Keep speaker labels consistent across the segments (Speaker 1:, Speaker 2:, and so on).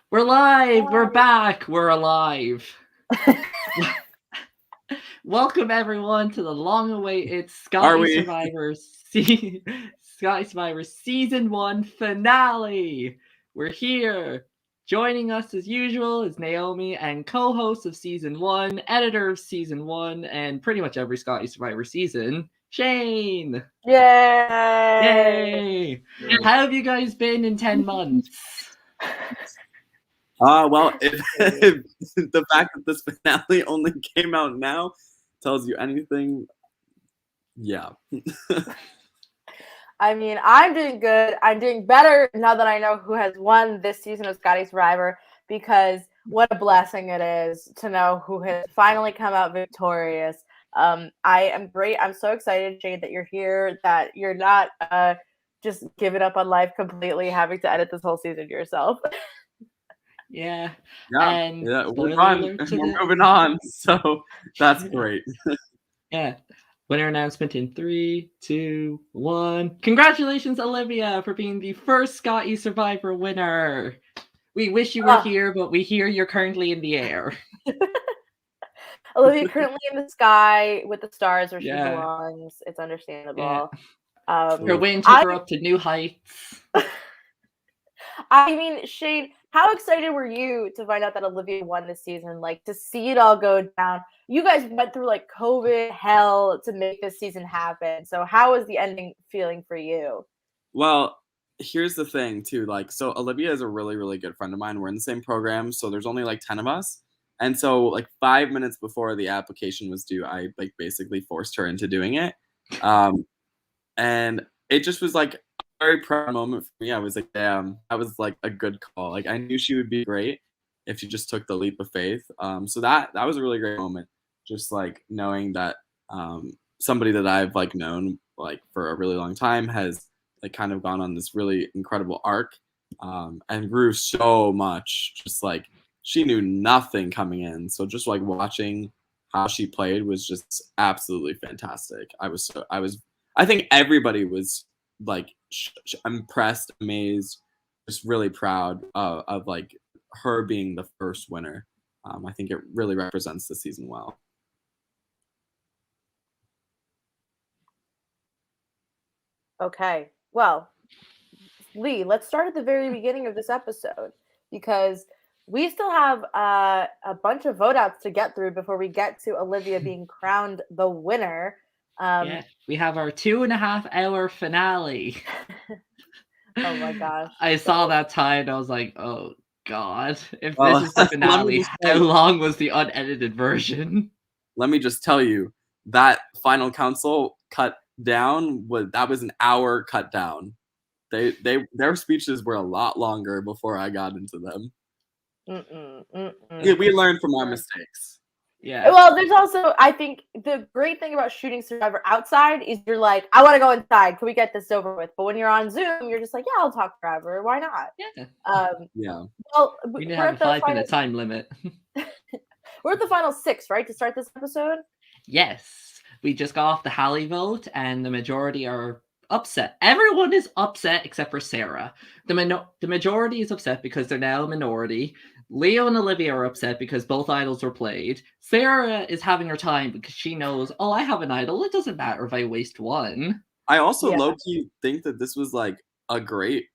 Speaker 1: We're live! We're back! We're alive! Welcome everyone to the long-awaited Scotty Survivor Season 1 finale! We're here! Joining us as usual is Naomi and co-host of Season 1, editor of Season 1, and pretty much every Scotty Survivor season, Shane!
Speaker 2: Yay!
Speaker 1: How have you guys been in 10 months?
Speaker 3: Well, if the fact that this finale only came out now tells you anything, yeah.
Speaker 2: I mean, I'm doing good. I'm doing better now that I know who has won this season of Scotty Survivor, because what a blessing it is to know who has finally come out victorious. I am great. I'm so excited, Shane, that you're here, that you're not just giving up on life completely, having to edit this whole season yourself.
Speaker 1: Yeah.
Speaker 3: We're moving on, so that's great.
Speaker 1: Yeah. Winner announcement in 3, 2, 1. Congratulations, Olivia, for being the first Scotty Survivor winner. We wish you were here, but we hear you're currently in the air.
Speaker 2: Olivia currently in the sky with the stars where she belongs. It's understandable.
Speaker 1: Yeah. Her win took her up to new heights.
Speaker 2: I mean, Shane, how excited were you to find out that Olivia won this season? Like, to see it all go down. You guys went through like COVID hell to make this season happen. So how was the ending feeling for you?
Speaker 3: Well, here's the thing too. Like, so Olivia is a really, really good friend of mine. We're in the same program, so there's only like 10 of us. And so like 5 minutes before the application was due, I like basically forced her into doing it. And it just was like a very proud moment for me. I was like, damn, that was like a good call. Like, I knew she would be great if she just took the leap of faith. So that was a really great moment. Just like knowing that somebody that I've like known like for a really long time has like kind of gone on this really incredible arc and grew so much. Just like she knew nothing coming in. So just like watching how she played was just absolutely fantastic. I think everybody was like impressed, amazed, just really proud of like her being the first winner. I think it really represents the season well.
Speaker 2: Okay, well, Lee, let's start at the very beginning of this episode, because we still have a bunch of vote outs to get through before we get to Olivia being crowned the winner.
Speaker 1: Yeah, we have our 2.5 hour finale.
Speaker 2: Oh my gosh.
Speaker 1: I saw that time and I was like, oh god, if this is the finale, how long was the unedited version?
Speaker 3: Let me just tell you, that final council cut down was an hour cut down. Their speeches were a lot longer before I got into them. We learned from our mistakes.
Speaker 1: Yeah.
Speaker 2: Well, there's also, I think the great thing about shooting Survivor outside is you're like, I want to go inside. Can we get this over with? But when you're on Zoom, you're just like, yeah, I'll talk forever. Why not?
Speaker 1: Yeah.
Speaker 3: Yeah.
Speaker 2: Well,
Speaker 1: we didn't have a 5-minute time limit.
Speaker 2: We're at the final 6, right, to start this episode?
Speaker 1: Yes. We just got off the Hallie vote, and the majority are upset. Everyone is upset except for Sarah. The majority is upset because they're now a minority. Leo and Olivia are upset because both idols were played. Sarah is having her time because she knows, oh, I have an idol. It doesn't matter if I waste one.
Speaker 3: I also low-key think that this was like a great...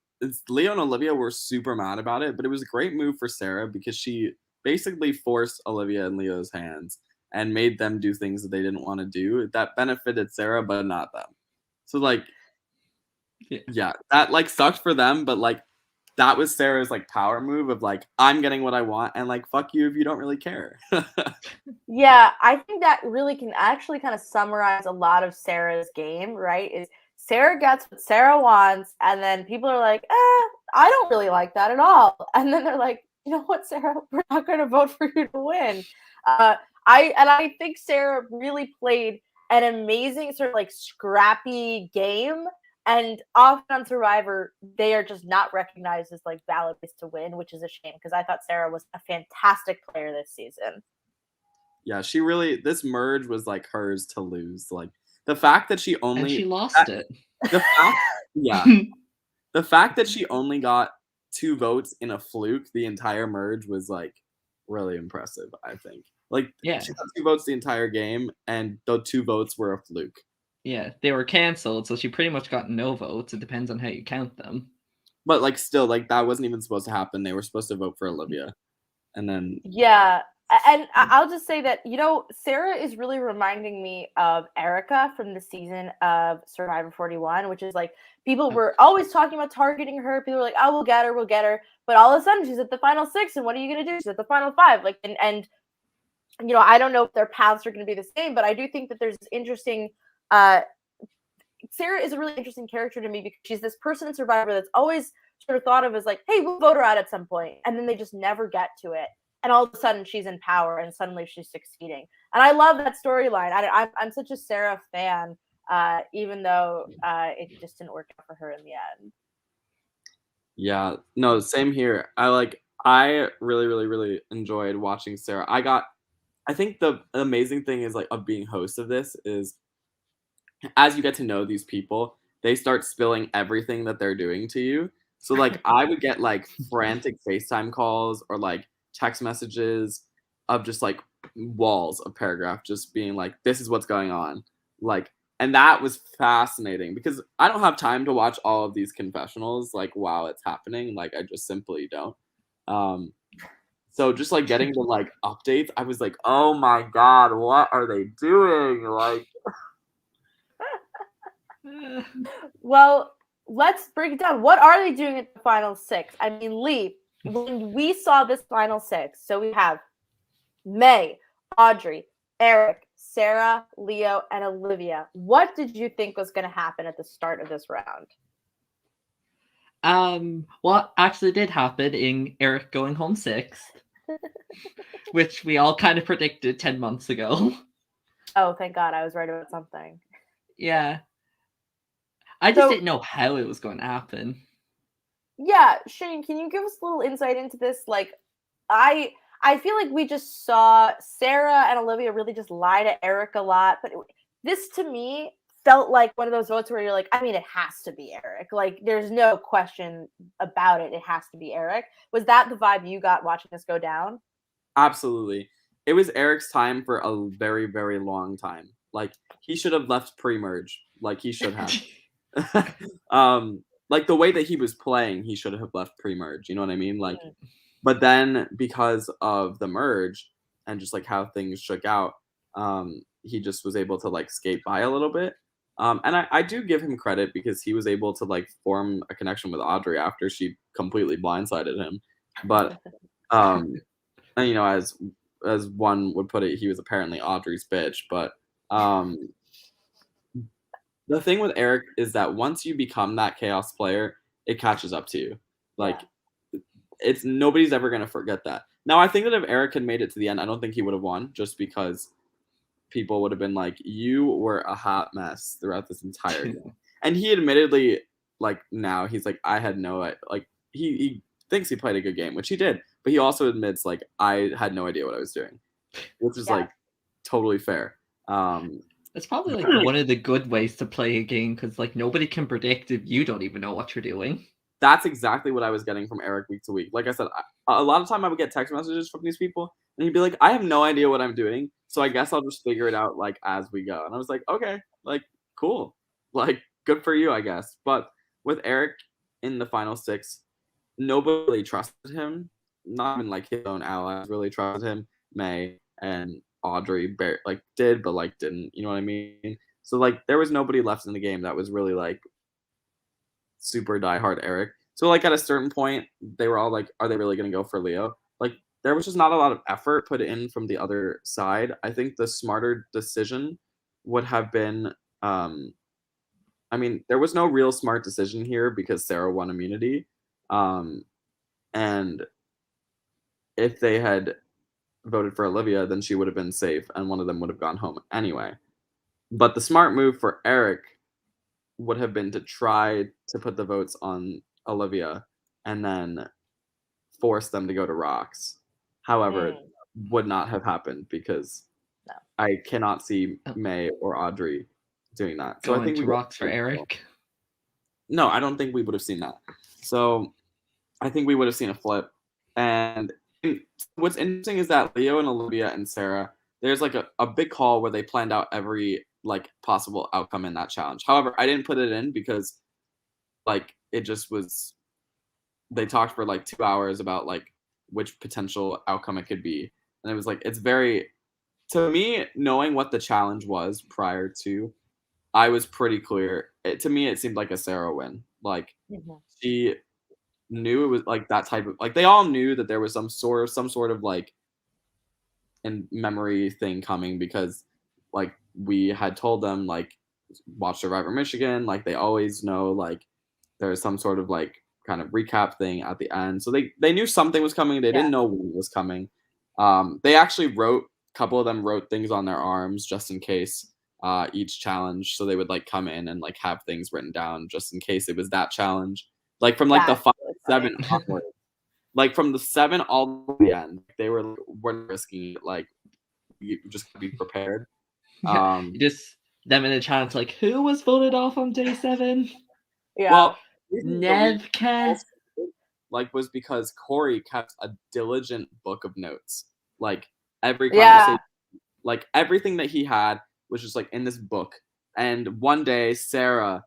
Speaker 3: Leo and Olivia were super mad about it, but it was a great move for Sarah because she basically forced Olivia and Leo's hands and made them do things that they didn't want to do. That benefited Sarah, but not them. So like, yeah, that like sucked for them, but like that was Sarah's like power move of like, I'm getting what I want, and like, fuck you if you don't really care.
Speaker 2: Yeah, I think that really can actually kind of summarize a lot of Sarah's game, right? Is Sarah gets what Sarah wants, and then people are like, I don't really like that at all. And then they're like, you know what, Sarah, we're not going to vote for you to win. I think Sarah really played an amazing sort of like scrappy game. And often on Survivor, they are just not recognized as like valid ways to win, which is a shame because I thought Sarah was a fantastic player this season.
Speaker 3: Yeah, she really, this merge was like hers to lose. Like the fact that she only...
Speaker 1: And she lost it.
Speaker 3: The fact, yeah. The fact that she only got 2 votes in a fluke the entire merge was like really impressive, I think. Like
Speaker 1: Yeah.
Speaker 3: she got 2 votes the entire game, and the 2 votes were a fluke.
Speaker 1: Yeah, they were cancelled, so she pretty much got no votes. It depends on how you count them.
Speaker 3: But like still, like that wasn't even supposed to happen. They were supposed to vote for Olivia, and then
Speaker 2: Yeah. And I'll just say that, Sarah is really reminding me of Erica from the season of Survivor 41, which is like people were always talking about targeting her. People were like, oh, we'll get her. But all of a sudden she's at the final 6. And what are you going to do? She's at the final 5. Like, and I don't know if their paths are going to be the same, but I do think that there's this interesting, Sarah is a really interesting character to me because she's this person in Survivor that's always sort of thought of as like, hey, we'll vote her out at some point. And then they just never get to it. And all of a sudden she's in power and suddenly she's succeeding. And I love that storyline. I'm such a Sarah fan, even though it just didn't work out for her in the end.
Speaker 3: Yeah, no, same here. I really, really, really enjoyed watching Sarah. I think the amazing thing is like of being host of this is as you get to know these people, they start spilling everything that they're doing to you. So like I would get like frantic FaceTime calls or like text messages of just like walls of paragraph just being like, this is what's going on. Like, and that was fascinating because I don't have time to watch all of these confessionals like while it's happening. Like I just simply don't. So just like getting the like updates, I was like, oh my God, what are they doing? Like
Speaker 2: Well, let's break it down. What are they doing at the final 6? I mean, Lee, when we saw this final 6, so we have May, Audrey, Eric, Sarah, Leo, and Olivia. What did you think was going to happen at the start of this round?
Speaker 1: What actually did happen in Eric going home 6th, which we all kind of predicted 10 months ago.
Speaker 2: Oh, thank God. I was right about something.
Speaker 1: Yeah. I just didn't know how it was going to happen.
Speaker 2: Yeah, Shane, can you give us a little insight into this? Like, I feel like we just saw Sarah and Olivia really just lie to Eric a lot, but this to me felt like one of those votes where you're like, I mean, it has to be Eric. Like, there's no question about it. It has to be Eric. Was that the vibe you got watching this go down?
Speaker 3: absolutely. It was Eric's time for a very, very long time. Like he should have left pre-merge. Like he should have. Like the way that he was playing, he should have left pre-merge. You know what I mean? Like, but then because of the merge and just like how things shook out, he just was able to like skate by a little bit. And I do give him credit because he was able to like form a connection with Audrey after she completely blindsided him. But and, as one would put it, he was apparently Audrey's bitch. But the thing with Eric is that once you become that chaos player, it catches up to you. Like it's nobody's ever gonna forget that. Now I think that if Eric had made it to the end, I don't think he would have won just because people would have been like, you were a hot mess throughout this entire game. And he admittedly, like now he's like, I had no like he thinks he played a good game, which he did, but he also admits like I had no idea what I was doing, which is like totally fair.
Speaker 1: It's probably like one of the good ways to play a game because like nobody can predict if you don't even know what you're doing.
Speaker 3: That's exactly what I was getting from Eric week to week. Like I said, a lot of time I would get text messages from these people, and he'd be like, I have no idea what I'm doing, so I guess I'll just figure it out like as we go. And I was like, okay, like cool, like good for you, I guess. But with Eric in the final 6, nobody really trusted him. Not even like his own allies really trusted him. May and Audrey like did, but like didn't. You know what I mean? So like there was nobody left in the game that was really like super diehard Eric. So like at a certain point, they were all like, are they really gonna go for Leo? Like there was just not a lot of effort put in from the other side. I think the smarter decision would have been I mean, there was no real smart decision here because Sarah won immunity. And if they had voted for Olivia, then she would have been safe and one of them would have gone home anyway. But the smart move for Eric would have been to try to put the votes on Olivia and then force them to go to rocks. However, it would not have happened because I cannot see May or Audrey doing that. So
Speaker 1: Going
Speaker 3: I think
Speaker 1: to rocks for Eric.
Speaker 3: No, I don't think we would have seen that. So I think we would have seen a flip. And what's interesting is that Leo and Olivia and Sarah, there's like a big call where they planned out every like possible outcome in that challenge. However, I didn't put it in because like it just was. They talked for like 2 hours about like which potential outcome it could be, and it was like it's very to me knowing what the challenge was prior to. I was pretty clear. To me, it seemed like a Sarah win. Like
Speaker 2: Mhm.
Speaker 3: she knew it was like that type of like they all knew that there was some sort of like in memory thing coming because like we had told them like watch Survivor Michigan, like they always know like there's some sort of like kind of recap thing at the end. So they knew something was coming. They
Speaker 2: Yeah.
Speaker 3: didn't know when it was coming. They actually wrote a couple of them wrote things on their arms just in case each challenge. So they would like come in and like have things written down just in case it was that challenge. Like from like the
Speaker 2: That's
Speaker 3: 5
Speaker 2: really
Speaker 3: 7
Speaker 2: funny.
Speaker 3: onward. Like from the 7 all to the end. They were like, we're not risking it. Like you just gotta be prepared.
Speaker 1: Yeah, just them in the challenge, like, who was voted off on day 7?
Speaker 2: Yeah.
Speaker 3: Well, the reason
Speaker 1: Nevka.
Speaker 3: like was because Corey kept a diligent book of notes. Like every
Speaker 2: Yeah.
Speaker 3: conversation, like everything that he had was just like in this book. And one day Sarah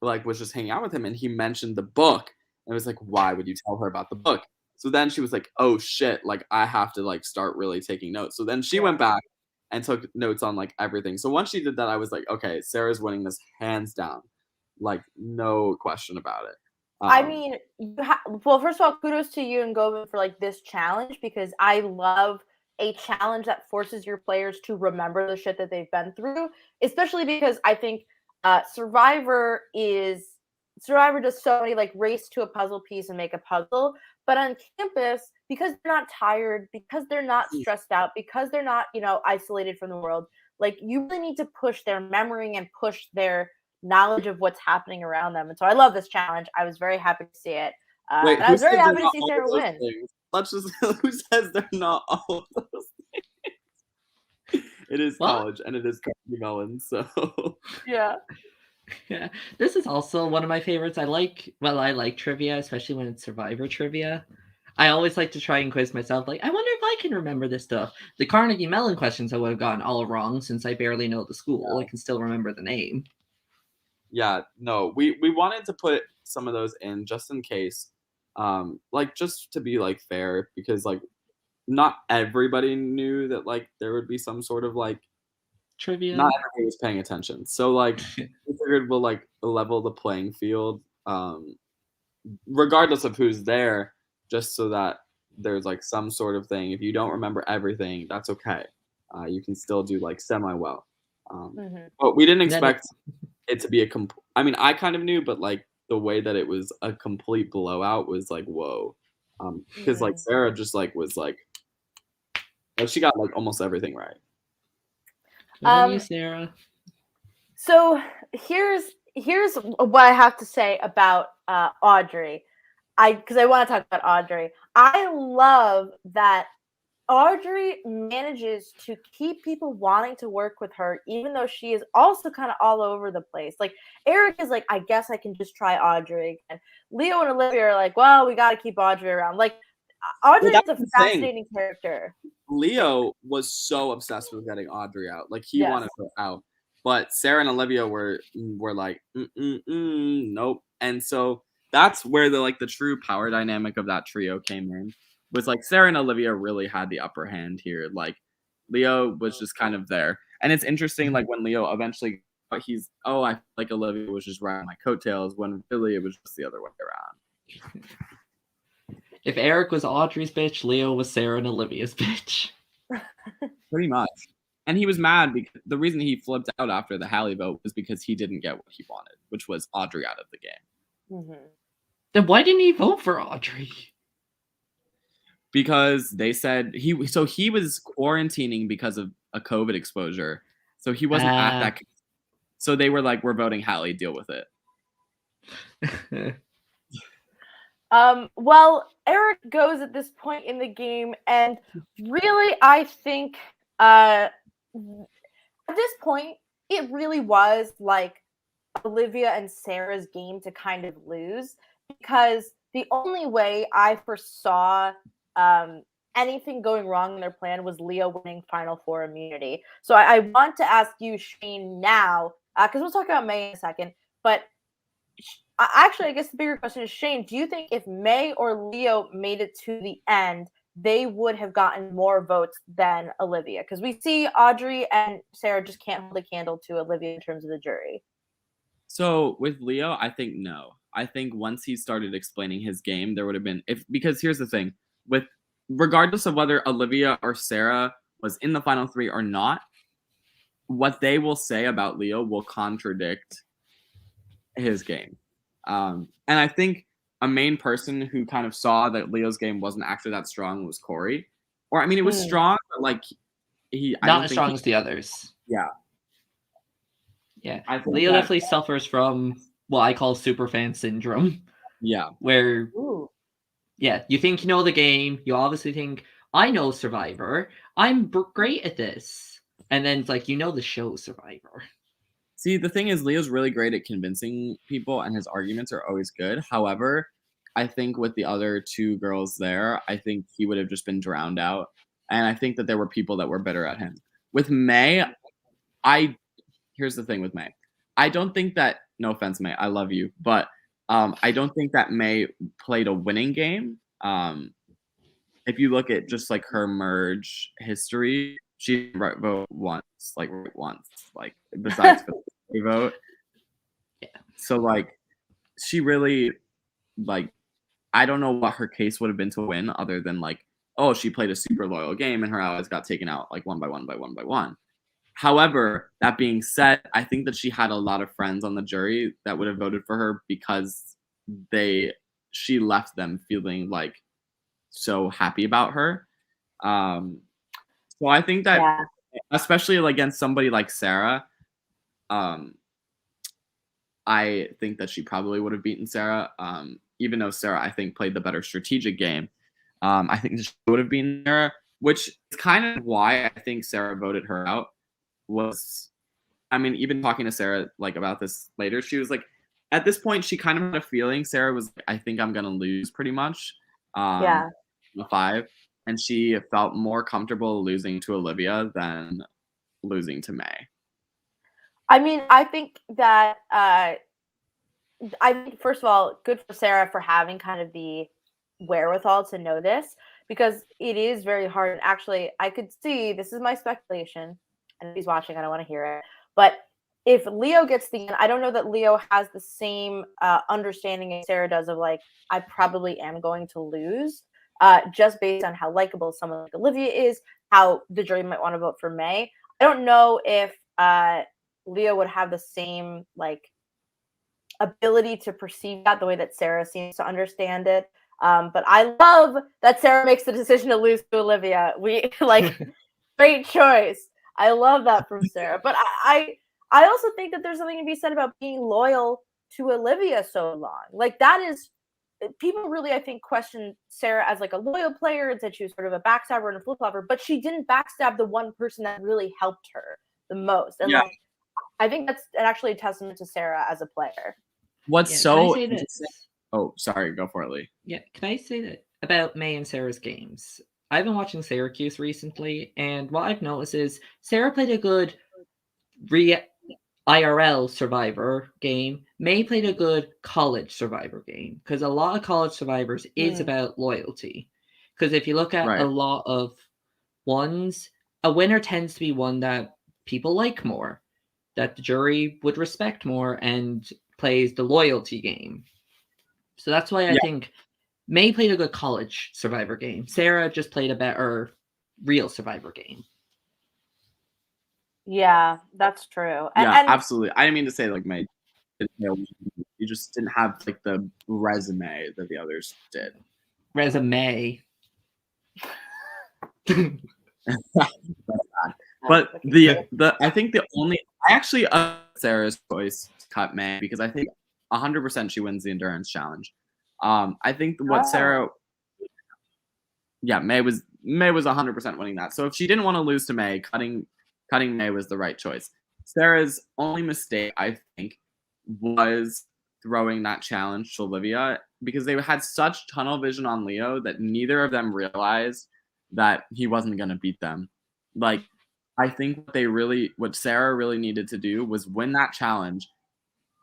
Speaker 3: like was just hanging out with him and he mentioned the book and it was like, why would you tell her about the book? So then she was like, oh shit, like I have to like start really taking notes. So then she went back and took notes on like everything. So once she did that, I was like, okay, Sarah's winning this hands down. Like no question about it.
Speaker 2: I mean, well, first of all, kudos to you and Govind for like this challenge because I love a challenge that forces your players to remember the shit that they've been through, especially because I think Survivor does so many like race to a puzzle piece and make a puzzle, but on campus because they're not tired, because they're not stressed out, because they're not isolated from the world, like you really need to push their memory and push their knowledge of what's happening around them. And so I love this challenge. I was very happy to see it.
Speaker 3: Wait,
Speaker 2: And I
Speaker 3: who
Speaker 2: was very
Speaker 3: said they're
Speaker 2: happy to
Speaker 3: not
Speaker 2: see
Speaker 3: all
Speaker 2: Sarah
Speaker 3: of those
Speaker 2: win.
Speaker 3: things? Let's just who says they're not all of those things? It is
Speaker 1: What?
Speaker 3: college and it is Carnegie Mellon, so
Speaker 2: Yeah.
Speaker 1: Yeah, this is also one of my favorites. I like trivia, especially when it's Survivor trivia. I always like to try and quiz myself, like, I wonder if I can remember this stuff. The Carnegie Mellon questions I would have gotten all wrong since I barely know the school. I can still remember the name.
Speaker 3: yeah, no, we wanted to put some of those in just in case, like just to be like fair because like not everybody knew that like there would be some sort of like
Speaker 1: Trivia.
Speaker 3: not everybody was paying attention. So like we figured we'll like level the playing field, regardless of who's there, just so that there's like some sort of thing. If you don't remember everything, that's okay. You can still do like semi well. But we didn't expect it to be a I mean, I kind of knew, but like the way that it was a complete blowout was like whoa. Because like Sarah just like was like she got like almost everything right.
Speaker 1: Good on you, Sarah.
Speaker 2: So here's what I have to say about Audrey. Because I want to talk about Audrey. I love that Audrey manages to keep people wanting to work with her, even though she is also kind of all over the place. Like Eric is like, I guess I can just try Audrey again. Leo and Olivia are like, well, we got to keep Audrey around. Like Audrey is a fascinating character.
Speaker 3: Leo was so obsessed with getting Audrey out. Like he wanted her out. But Sarah and Olivia were like, nope. And so that's where the true power dynamic of that trio came in. Was like Sarah and Olivia really had the upper hand here. Like Leo was just kind of there. And it's interesting, like when Leo eventually I feel like Olivia was just riding my coattails when really it was just the other way around.
Speaker 1: If Eric was Audrey's bitch, Leo was Sarah and Olivia's bitch.
Speaker 3: Pretty much. And he was mad because the reason he flipped out after the Hallie vote was because he didn't get what he wanted, which was Audrey out of the game.
Speaker 1: Then why didn't he vote for Audrey?
Speaker 3: Because they said he was quarantining because of a COVID exposure. So he wasn't at that. So they were like, we're voting Hallie, deal with it.
Speaker 2: Well, Eric goes at this point in the game, and really, I think at this point, it really was like Olivia and Sarah's game to kind of lose because the only way I foresaw anything going wrong in their plan was Leo winning Final Four immunity. So I want to ask you, Shane, now, because we'll talk about May in a second, but actually, I guess the bigger question is, Shane, do you think if May or Leo made it to the end, they would have gotten more votes than Olivia? Because we see Audrey and Sarah just can't hold a candle to Olivia in terms of the jury.
Speaker 3: So with Leo, I think no. I think once he started explaining his game, there would have been because here's the thing, with regardless of whether Olivia or Sarah was in the final three or not, what they will say about Leo will contradict his game. And I think a main person who kind of saw that Leo's game wasn't actually that strong was Corey. Or I mean, it was strong, but like
Speaker 1: not as strong as the others.
Speaker 3: Yeah.
Speaker 1: Yeah, Leo definitely suffers from what I call superfan syndrome.
Speaker 3: Yeah.
Speaker 1: Where, yeah, you think you know the game. You obviously think, I know Survivor. I'm great at this. And then it's like, you know the show Survivor.
Speaker 3: See, the thing is, Leo's really great at convincing people, and his arguments are always good. However, I think with the other two girls there, I think he would have just been drowned out. And I think that there were people that were better at him. With May, here's the thing with May. I don't think that, no offense, May, I love you, but I don't think that May played a winning game. If you look at just like her merge history, she didn't vote once, like besides for the vote.
Speaker 1: Yeah.
Speaker 3: So like, she really, like, I don't know what her case would have been to win other than like, oh, she played a super loyal game and her allies got taken out like one by one. However, that being said, I think that she had a lot of friends on the jury that would have voted for her because she left them feeling like so happy about her. So I think that especially against somebody like Sarah, I think that she probably would have beaten Sarah. Even though Sarah, I think, played the better strategic game. I think that she would have beaten Sarah, which is kind of why I think Sarah voted her out. Even talking to Sarah like about this later, she was like, at this point, she kind of had a feeling Sarah was like, I think I'm gonna lose pretty much. The 5, and she felt more comfortable losing to Olivia than losing to May.
Speaker 2: I mean, I think that first of all, good for Sarah for having kind of the wherewithal to know this, because it is very hard. And actually, I could see, this is my speculation, and if he's watching, I don't want to hear it, but if Leo gets the, I don't know that Leo has the same understanding as Sarah does of like, I probably am going to lose, just based on how likable someone like Olivia is, how the jury might want to vote for May. I don't know if Leo would have the same like ability to perceive that the way that Sarah seems to understand it. But I love that Sarah makes the decision to lose to Olivia. We like great choice. I love that from Sarah. But I also think that there's something to be said about being loyal to Olivia so long. Like that is, people really, I think, question Sarah as like a loyal player and said she was sort of a backstabber and a flip-flopper, but she didn't backstab the one person that really helped her the most. And like, I think that's actually a testament to Sarah as a player.
Speaker 3: What's so interesting? Oh, sorry, go for it, Lee.
Speaker 1: Yeah, can I say that about May and Sarah's games? I've been watching Syracuse recently, and what I've noticed is Sarah played a good IRL Survivor game. May played a good college Survivor game, because a lot of college Survivors is about loyalty. Because if you look at a lot of ones, a winner tends to be one that people like more, that the jury would respect more, and plays the loyalty game. So that's why I think May played a good college Survivor game. Sarah just played a better real Survivor game.
Speaker 2: Yeah, that's true.
Speaker 3: And absolutely. I didn't mean to say like May. You just didn't have like the resume that the others did.
Speaker 1: Resume.
Speaker 3: But I think Sarah's choice cut May because I think 100% she wins the endurance challenge. I think what Sarah, May was 100% winning that. So if she didn't want to lose to May, cutting May was the right choice. Sarah's only mistake, I think, was throwing that challenge to Olivia because they had such tunnel vision on Leo that neither of them realized that he wasn't going to beat them. Like, I think what Sarah really needed to do was win that challenge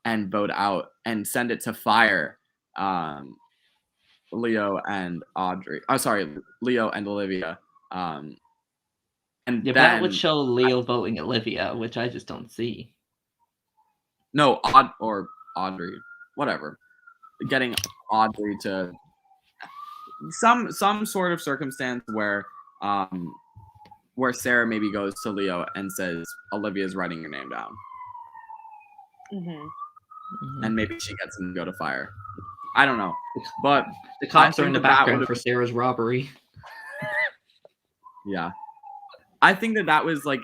Speaker 3: and vote out and send it to fire Leo and Audrey. Oh, sorry, Leo and Olivia. And
Speaker 1: Yeah, but
Speaker 3: then
Speaker 1: that would show Leo voting Olivia, which I just don't see.
Speaker 3: no, or Audrey, whatever. Getting Audrey to some sort of circumstance where Sarah maybe goes to Leo and says Olivia's writing your name down. And maybe she gets him to go to fire. I don't know. But
Speaker 1: the cops are in the background for Sarah's robbery.
Speaker 3: Yeah. I think that was like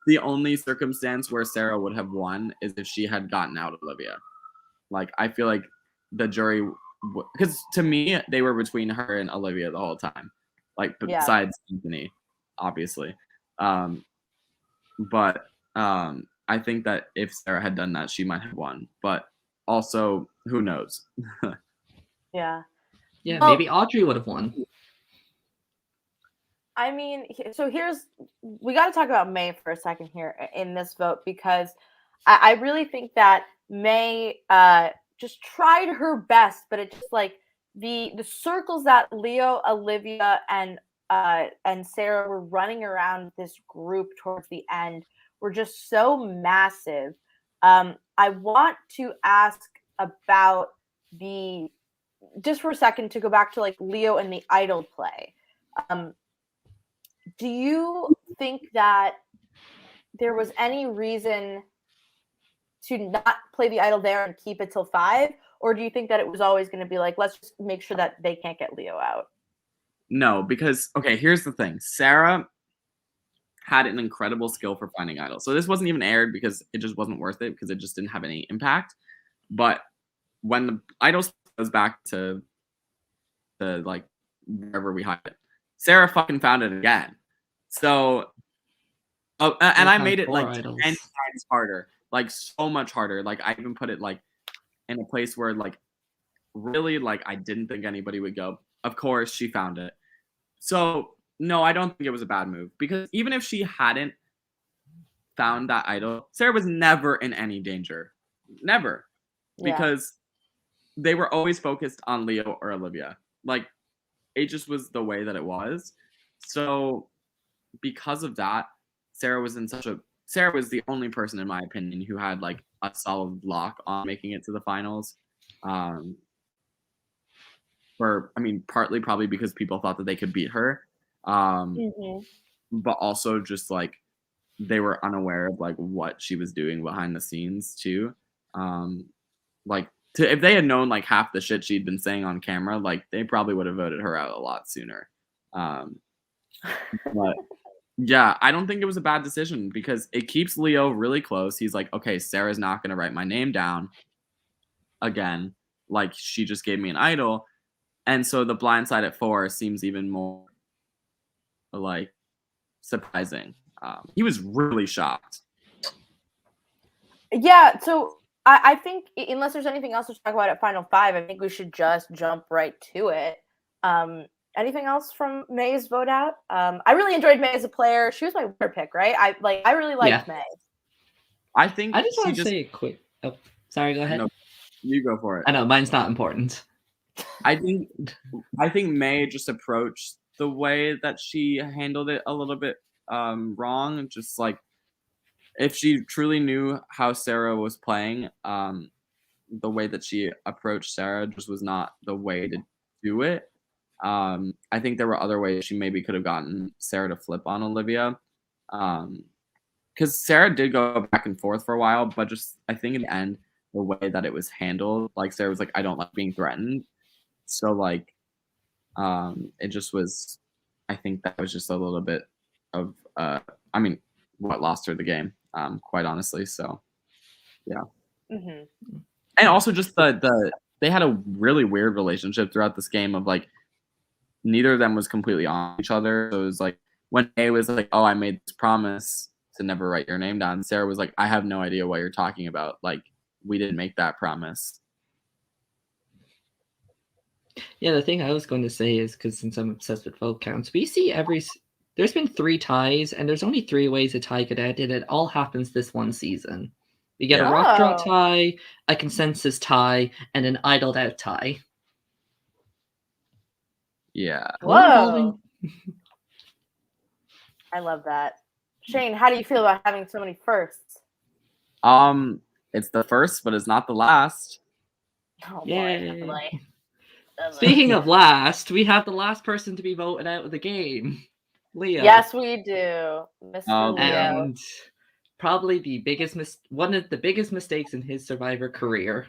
Speaker 3: the only circumstance where Sarah would have won is if she had gotten out Olivia. Like, I feel like the jury, because to me, they were between her and Olivia the whole time. Like, besides Anthony, obviously. But I think that if Sarah had done that, she might have won. But also, who knows?
Speaker 2: Yeah.
Speaker 1: Yeah, maybe Audrey would have won.
Speaker 2: I mean, so we got to talk about May for a second here in this vote, because I really think that May just tried her best, but it just like the circles that Leo, Olivia, and Sarah were running around this group towards the end were just so massive. I want to ask about just for a second to go back to like Leo and the idol play. Do you think that there was any reason to not play the idol there and keep it till 5? Or do you think that it was always going to be like, let's just make sure that they can't get Leo out?
Speaker 3: No, because, okay, here's the thing. Sarah had an incredible skill for finding idols. So this wasn't even aired because it just wasn't worth it, because it just didn't have any impact. But when the idols goes back to like wherever we hide it, Sarah fucking found it again. So, and I made it like 10 times harder, like so much harder. Like, I even put it like in a place where like really like I didn't think anybody would go. Of course, she found it. So no, I don't think it was a bad move, because even if she hadn't found that idol, Sarah was never in any danger, never, because they were always focused on Leo or Olivia. Like, it just was the way that it was. So because of that, Sarah was the only person, in my opinion, who had like a solid lock on making it to the finals. Partly probably because people thought that they could beat her. But also just like they were unaware of like what she was doing behind the scenes too. If they had known like half the shit she'd been saying on camera, like they probably would have voted her out a lot sooner. But yeah, I don't think it was a bad decision, because it keeps Leo really close. He's like, okay, Sarah's not going to write my name down again. Like, she just gave me an idol. And so the blind side at 4 seems even more like surprising. He was really shocked.
Speaker 2: Yeah, so I think unless there's anything else to talk about at Final 5, I think we should just jump right to it. Anything else from May's vote out? I really enjoyed May as a player. She was my winner pick, right? I really liked May.
Speaker 3: I think
Speaker 1: I just want to say a quick. Oh, sorry. Go ahead.
Speaker 3: No, you go for it.
Speaker 1: I know mine's not important.
Speaker 3: I think May just approached the way that she handled it a little bit wrong. Just like, if she truly knew how Sarah was playing, the way that she approached Sarah just was not the way to do it. I think there were other ways she maybe could have gotten Sarah to flip on Olivia. Because Sarah did go back and forth for a while, but just I think in the end, the way that it was handled, like Sarah was like, I don't like being threatened. So like, it just was, I think that was just a little bit of, what lost her the game, quite honestly. So, yeah. And also just they had a really weird relationship throughout this game of like, neither of them was completely on each other. So it was like, when A was like, oh, I made this promise to never write your name down, Sarah was like, I have no idea what you're talking about. Like, we didn't make that promise.
Speaker 1: Yeah, the thing I was going to say is because since I'm obsessed with vote counts, we see there's been 3 ties, and there's only 3 ways a tie could end, and it all happens this one season. We get a
Speaker 3: Yeah.
Speaker 1: rock draw
Speaker 2: Oh.
Speaker 1: tie, a consensus tie, and an idled out tie.
Speaker 3: Yeah.
Speaker 1: All involving.
Speaker 2: Whoa. I love that. Shane, how do you feel about having so many firsts?
Speaker 3: It's the first, but it's not the last.
Speaker 2: Oh
Speaker 1: Yay.
Speaker 2: boy.
Speaker 1: Speaking of last, we have the last person to be voted out of the game, Leo.
Speaker 2: Yes, we do, Mr.
Speaker 3: Oh,
Speaker 2: Leo.
Speaker 1: And probably one of the biggest mistakes in his Survivor career.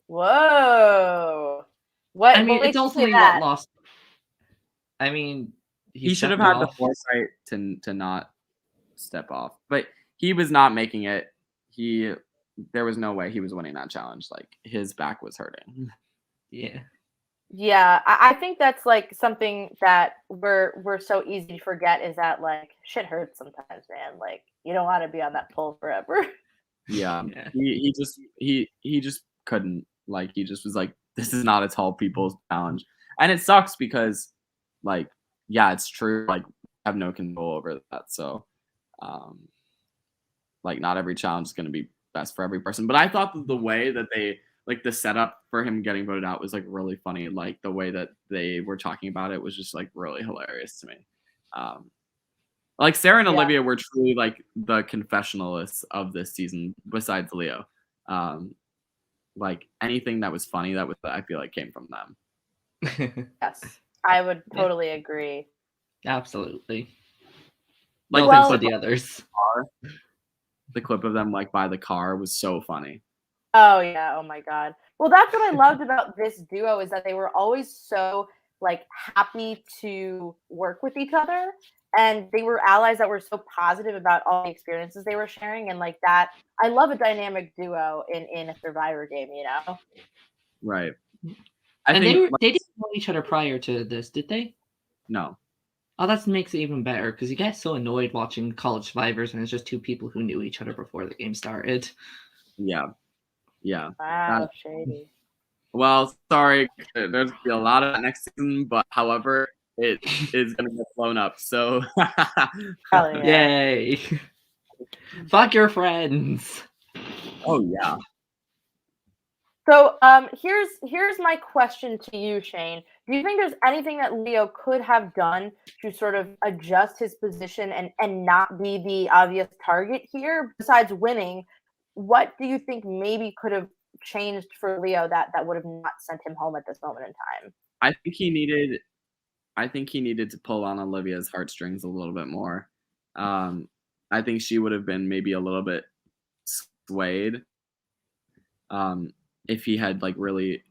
Speaker 2: Whoa. What?
Speaker 1: I mean,
Speaker 2: what
Speaker 1: it's
Speaker 2: makes you say
Speaker 1: ultimately
Speaker 2: that?
Speaker 1: what lost. I mean,
Speaker 3: He should have
Speaker 1: stepped
Speaker 3: had the
Speaker 1: off.
Speaker 3: foresight to not step off, but he was not making it. There was no way he was winning that challenge. Like, his back was hurting.
Speaker 1: Yeah.
Speaker 2: Yeah, I think that's like something that we're so easy to forget is that like shit hurts sometimes, man. Like you don't want to be on that pole forever.
Speaker 3: Yeah.
Speaker 1: Yeah.
Speaker 3: He just couldn't. Like, he just was like, this is not a tall people's challenge. And it sucks because, like, yeah, it's true. Like, we have no control over that. So, like, not every challenge is going to be best for every person. But I thought that the way that they, like, the setup for him getting voted out was, like, really funny. Like, the way that they were talking about it was just, like, really hilarious to me. Like, Sarah and
Speaker 2: Yeah.
Speaker 3: Olivia were truly, like, the confessionalists of this season, besides Leo. Like, anything that was funny, I feel like came from them.
Speaker 2: Yes, I would totally agree.
Speaker 1: Absolutely.
Speaker 3: Like,
Speaker 1: Well, for the others.
Speaker 3: The clip of them, like, by the car was so funny.
Speaker 2: Oh yeah, oh my god. Well, that's what I loved about this duo is that they were always so like happy to work with each other, and they were allies that were so positive about all the experiences they were sharing, and like that. I love a dynamic duo in a Survivor game, you know.
Speaker 3: Right.
Speaker 1: They didn't know each other prior to this, did they?
Speaker 3: No.
Speaker 1: Oh, that makes it even better because you get so annoyed watching college survivors and it's just 2 people who knew each other before the game started.
Speaker 3: Yeah. Yeah.
Speaker 2: Wow, shady.
Speaker 3: Well, sorry, there's going to be a lot of that next season, but however, it is going to get blown up. So,
Speaker 2: Hell yeah.
Speaker 1: Yay! Fuck your friends.
Speaker 3: Oh yeah.
Speaker 2: So here's my question to you, Shane. Do you think there's anything that Leo could have done to sort of adjust his position and not be the obvious target here? Besides winning, what do you think maybe could have changed for Leo that would have not sent him home at this moment in time?
Speaker 3: I think he needed to pull on Olivia's heartstrings a little bit more. I think she would have been maybe a little bit swayed. If he had like really,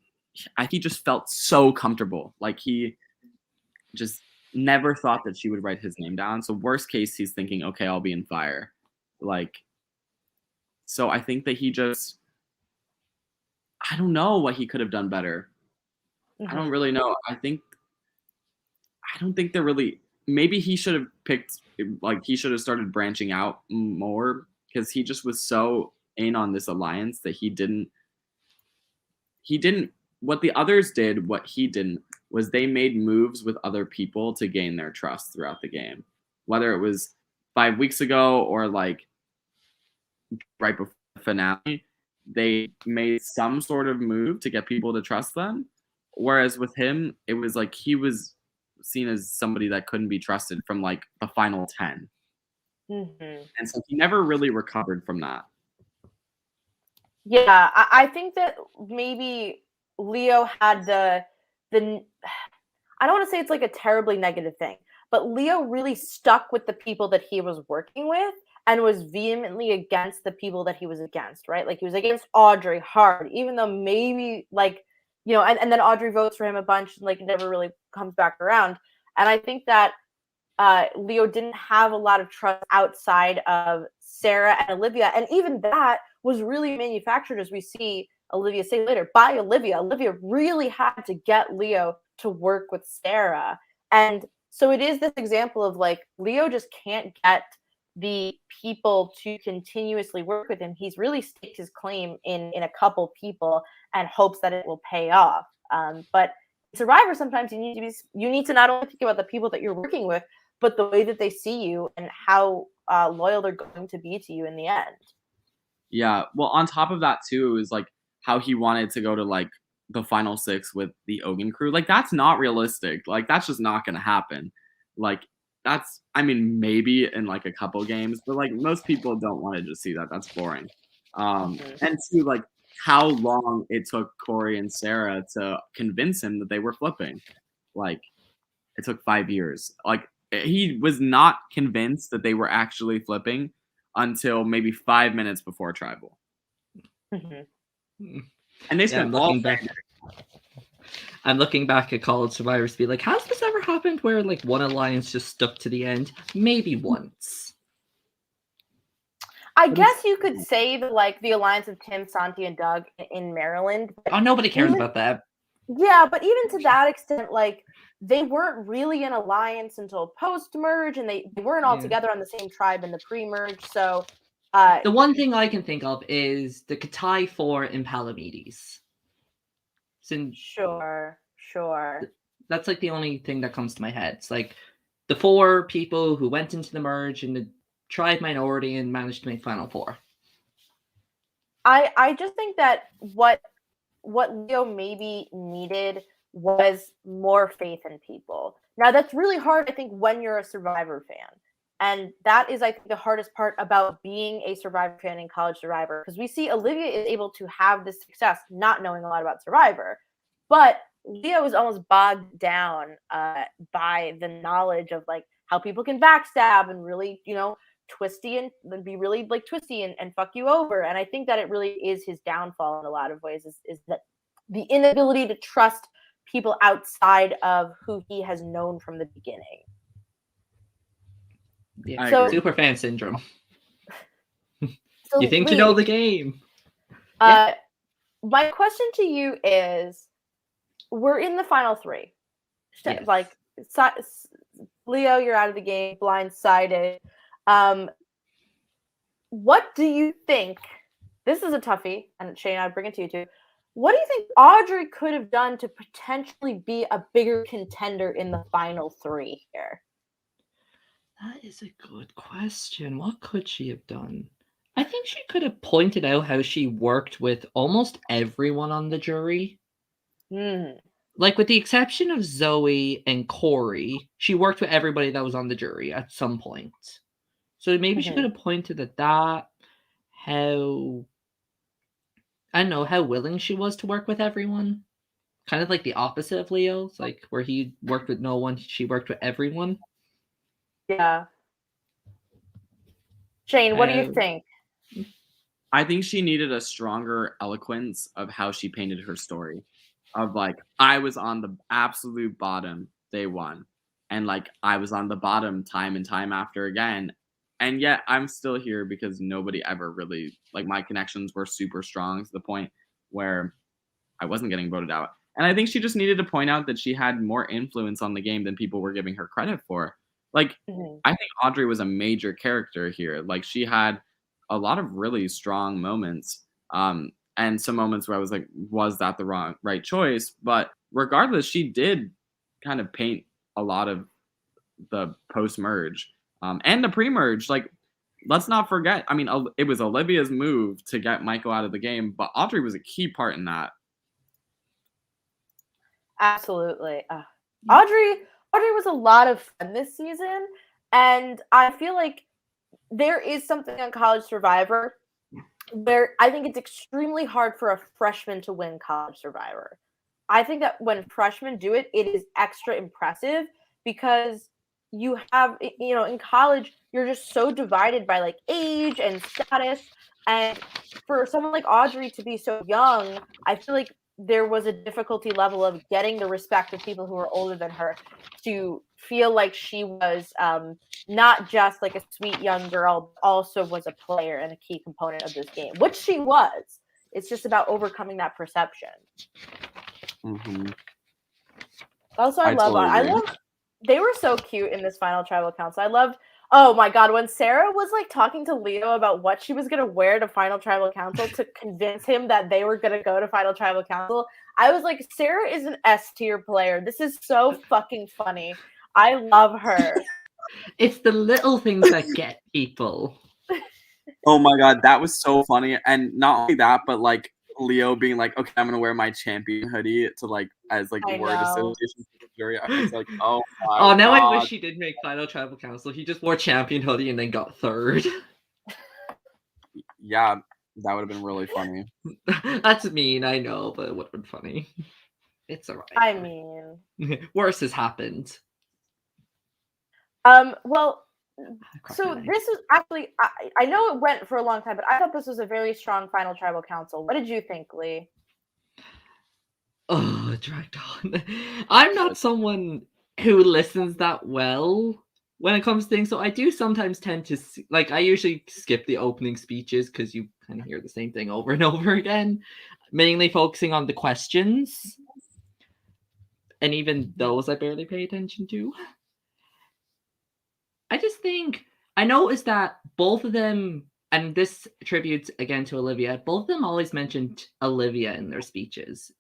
Speaker 3: he just felt so comfortable. Like he just never thought that she would write his name down. So worst case, he's thinking, okay, I'll be in fire. Like, so I think that I don't know what he could have done better.
Speaker 2: Mm-hmm.
Speaker 3: I don't really know. I don't think they're really, maybe he should have picked, like he should have started branching out more because he just was so in on this alliance that he didn't, what the others did, what he didn't, was they made moves with other people to gain their trust throughout the game. Whether it was 5 weeks ago or like right before the finale, they made some sort of move to get people to trust them. Whereas with him, it was like he was seen as somebody that couldn't be trusted from like the final 10.
Speaker 2: Mm-hmm.
Speaker 3: And so he never really recovered from that.
Speaker 2: Yeah, I think that maybe Leo had the I don't want to say it's like a terribly negative thing, but Leo really stuck with the people that he was working with and was vehemently against the people that he was against, right? Like he was against Audrey hard, even though maybe like, you know, and then Audrey votes for him a bunch and like never really comes back around. And I think that Leo didn't have a lot of trust outside of Sarah and Olivia. And even that was really manufactured, as we see Olivia say later, by Olivia. Olivia really had to get Leo to work with Sarah. And so it is this example of like, Leo just can't get the people to continuously work with him. He's really staked his claim in a couple people and hopes that it will pay off. But Survivor, sometimes you need to not only think about the people that you're working with, but the way that they see you and how loyal they're going to be to you in the end.
Speaker 3: Yeah. Well, on top of that too, it was like how he wanted to go to like the final 6 with the Ogun crew. Like that's not realistic. Like that's just not gonna happen. Like that's, I mean, maybe in like a couple games, but like most people don't want to just see that. That's boring. And two, like how long it took Corey and Sarah to convince him that they were flipping. Like it took 5 years. Like he was not convinced that they were actually flipping until maybe 5 minutes before Tribal.
Speaker 2: Mm-hmm.
Speaker 3: And they spent all back.
Speaker 1: I'm looking back at College Survivors to be like, has this ever happened where like one alliance just stuck to the end? Maybe once.
Speaker 2: I guess you could say that like the alliance of Tim, Santi, and Doug in Maryland.
Speaker 1: Oh, nobody cares about that.
Speaker 2: Yeah, but even to that extent, like they weren't really an alliance until post-merge, and they weren't all together on the same tribe in the pre-merge. So
Speaker 1: the one thing I can think of is the Katai 4 in Palamedes.
Speaker 2: Sure.
Speaker 1: That's like the only thing that comes to my head. It's like the 4 people who went into the merge in the tribe minority and managed to make Final 4.
Speaker 2: I just think that what Leo maybe needed was more faith in people. Now that's really hard, I think, when you're a Survivor fan. And that is, I think, the hardest part about being a Survivor fan in College Survivor, because we see Olivia is able to have this success not knowing a lot about Survivor. But Leo is almost bogged down by the knowledge of like how people can backstab and really, twisty and be really like twisty and fuck you over. And I think that it really is his downfall in a lot of ways is that the inability to trust people outside of who he has known from the beginning.
Speaker 1: Yeah, so super fan syndrome. So you think you know the game.
Speaker 2: My question to you is, we're in the final 3. Yes. Like, Leo, you're out of the game, blindsided. What do you think? This is a toughie, and Shane, I'll bring it to you too. What do you think Audrey could have done to potentially be a bigger contender in the final 3 here?
Speaker 1: That is a good question. What could she have done? I think she could have pointed out how she worked with almost everyone on the jury. Like, with the exception of Zoe and Corey, she worked with everybody that was on the jury at some point. So maybe she could have pointed at that, how, I don't know, how willing she was to work with everyone. Kind of like the opposite of Leo's, like where he worked with no one, she worked with everyone.
Speaker 2: Yeah. Shane, what do you think?
Speaker 3: I think she needed a stronger eloquence of how she painted her story. Of like, I was on the absolute bottom day 1. And like, I was on the bottom time and time after again. And yet I'm still here because nobody ever really, like my connections were super strong to the point where I wasn't getting voted out. And I think she just needed to point out that she had more influence on the game than people were giving her credit for. Like, I think Audrey was a major character here. Like, she had a lot of really strong moments. And some moments where I was like, was that the right choice? But regardless, she did kind of paint a lot of the post-merge and the pre-merge. Like, let's not forget, I mean, it was Olivia's move to get Michael out of the game, but Audrey was a key part in that.
Speaker 2: Absolutely. Audrey was a lot of fun this season, and I feel like there is something on College Survivor where I think it's extremely hard for a freshman to win College Survivor. I think that when freshmen do it, it is extra impressive because you have, in college, you're just so divided by like age and status. And for someone like Audrey to be so young, I feel like there was a difficulty level of getting the respect of people who are older than her to feel like she was not just like a sweet young girl, but also was a player and a key component of this game, which she was. It's just about overcoming that perception. Also, I love they were so cute in this final tribal council. I loved Oh my god, when Sarah was like talking to Leo about what she was gonna wear to Final Tribal Council to convince him that they were gonna go to Final Tribal Council, I was like, Sarah is an S tier player. This is so fucking funny. I love her.
Speaker 1: It's the little things that get people.
Speaker 3: Oh my god, that was so funny. And not only that, but like Leo being like, okay, I'm gonna wear my champion hoodie to like as like
Speaker 2: I
Speaker 3: word
Speaker 2: know.
Speaker 3: association with the jury. I was like, oh my
Speaker 1: Oh, now I
Speaker 3: god.
Speaker 1: wish he did make Final Tribal Council. He just wore champion hoodie and then got third.
Speaker 3: Yeah, that would have been really funny.
Speaker 1: That's mean, I know, but it would have been funny. It's alright.
Speaker 2: I mean,
Speaker 1: worse has happened.
Speaker 2: well,
Speaker 1: Crap,
Speaker 2: so
Speaker 1: my leg.
Speaker 2: this is actually, I know it went for a long time, but I thought this was a very strong Final Tribal Council. What did you think, Lee?
Speaker 1: Oh, it dragged on. I'm not someone who listens that well when it comes to things, so I do sometimes tend to like. I usually skip the opening speeches because you kind of hear the same thing over and over again, mainly focusing on the questions, and even those I barely pay attention to. I just think I noticed that both of them, and this tributes again to Olivia, both of them always mentioned Olivia in their speeches.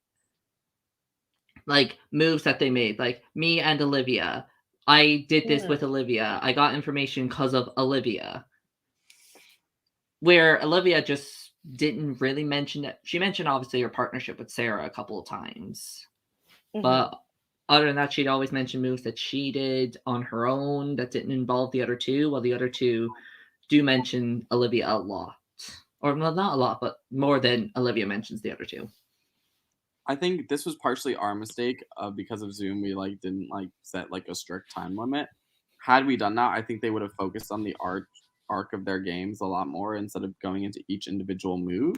Speaker 1: Like moves that they made, like me and Olivia. I did this with Olivia. I got information because of Olivia. Where Olivia just didn't really mention it. She mentioned obviously her partnership with Sarah a couple of times. But other than that, she'd always mention moves that she did on her own that didn't involve the other two, while the other two do mention Olivia a lot. Or well, not a lot, but more than Olivia mentions the other two.
Speaker 3: I think this was partially our mistake because of Zoom. We like didn't like set like a strict time limit. Had we done that, I think they would have focused on the arc of their games a lot more instead of going into each individual move,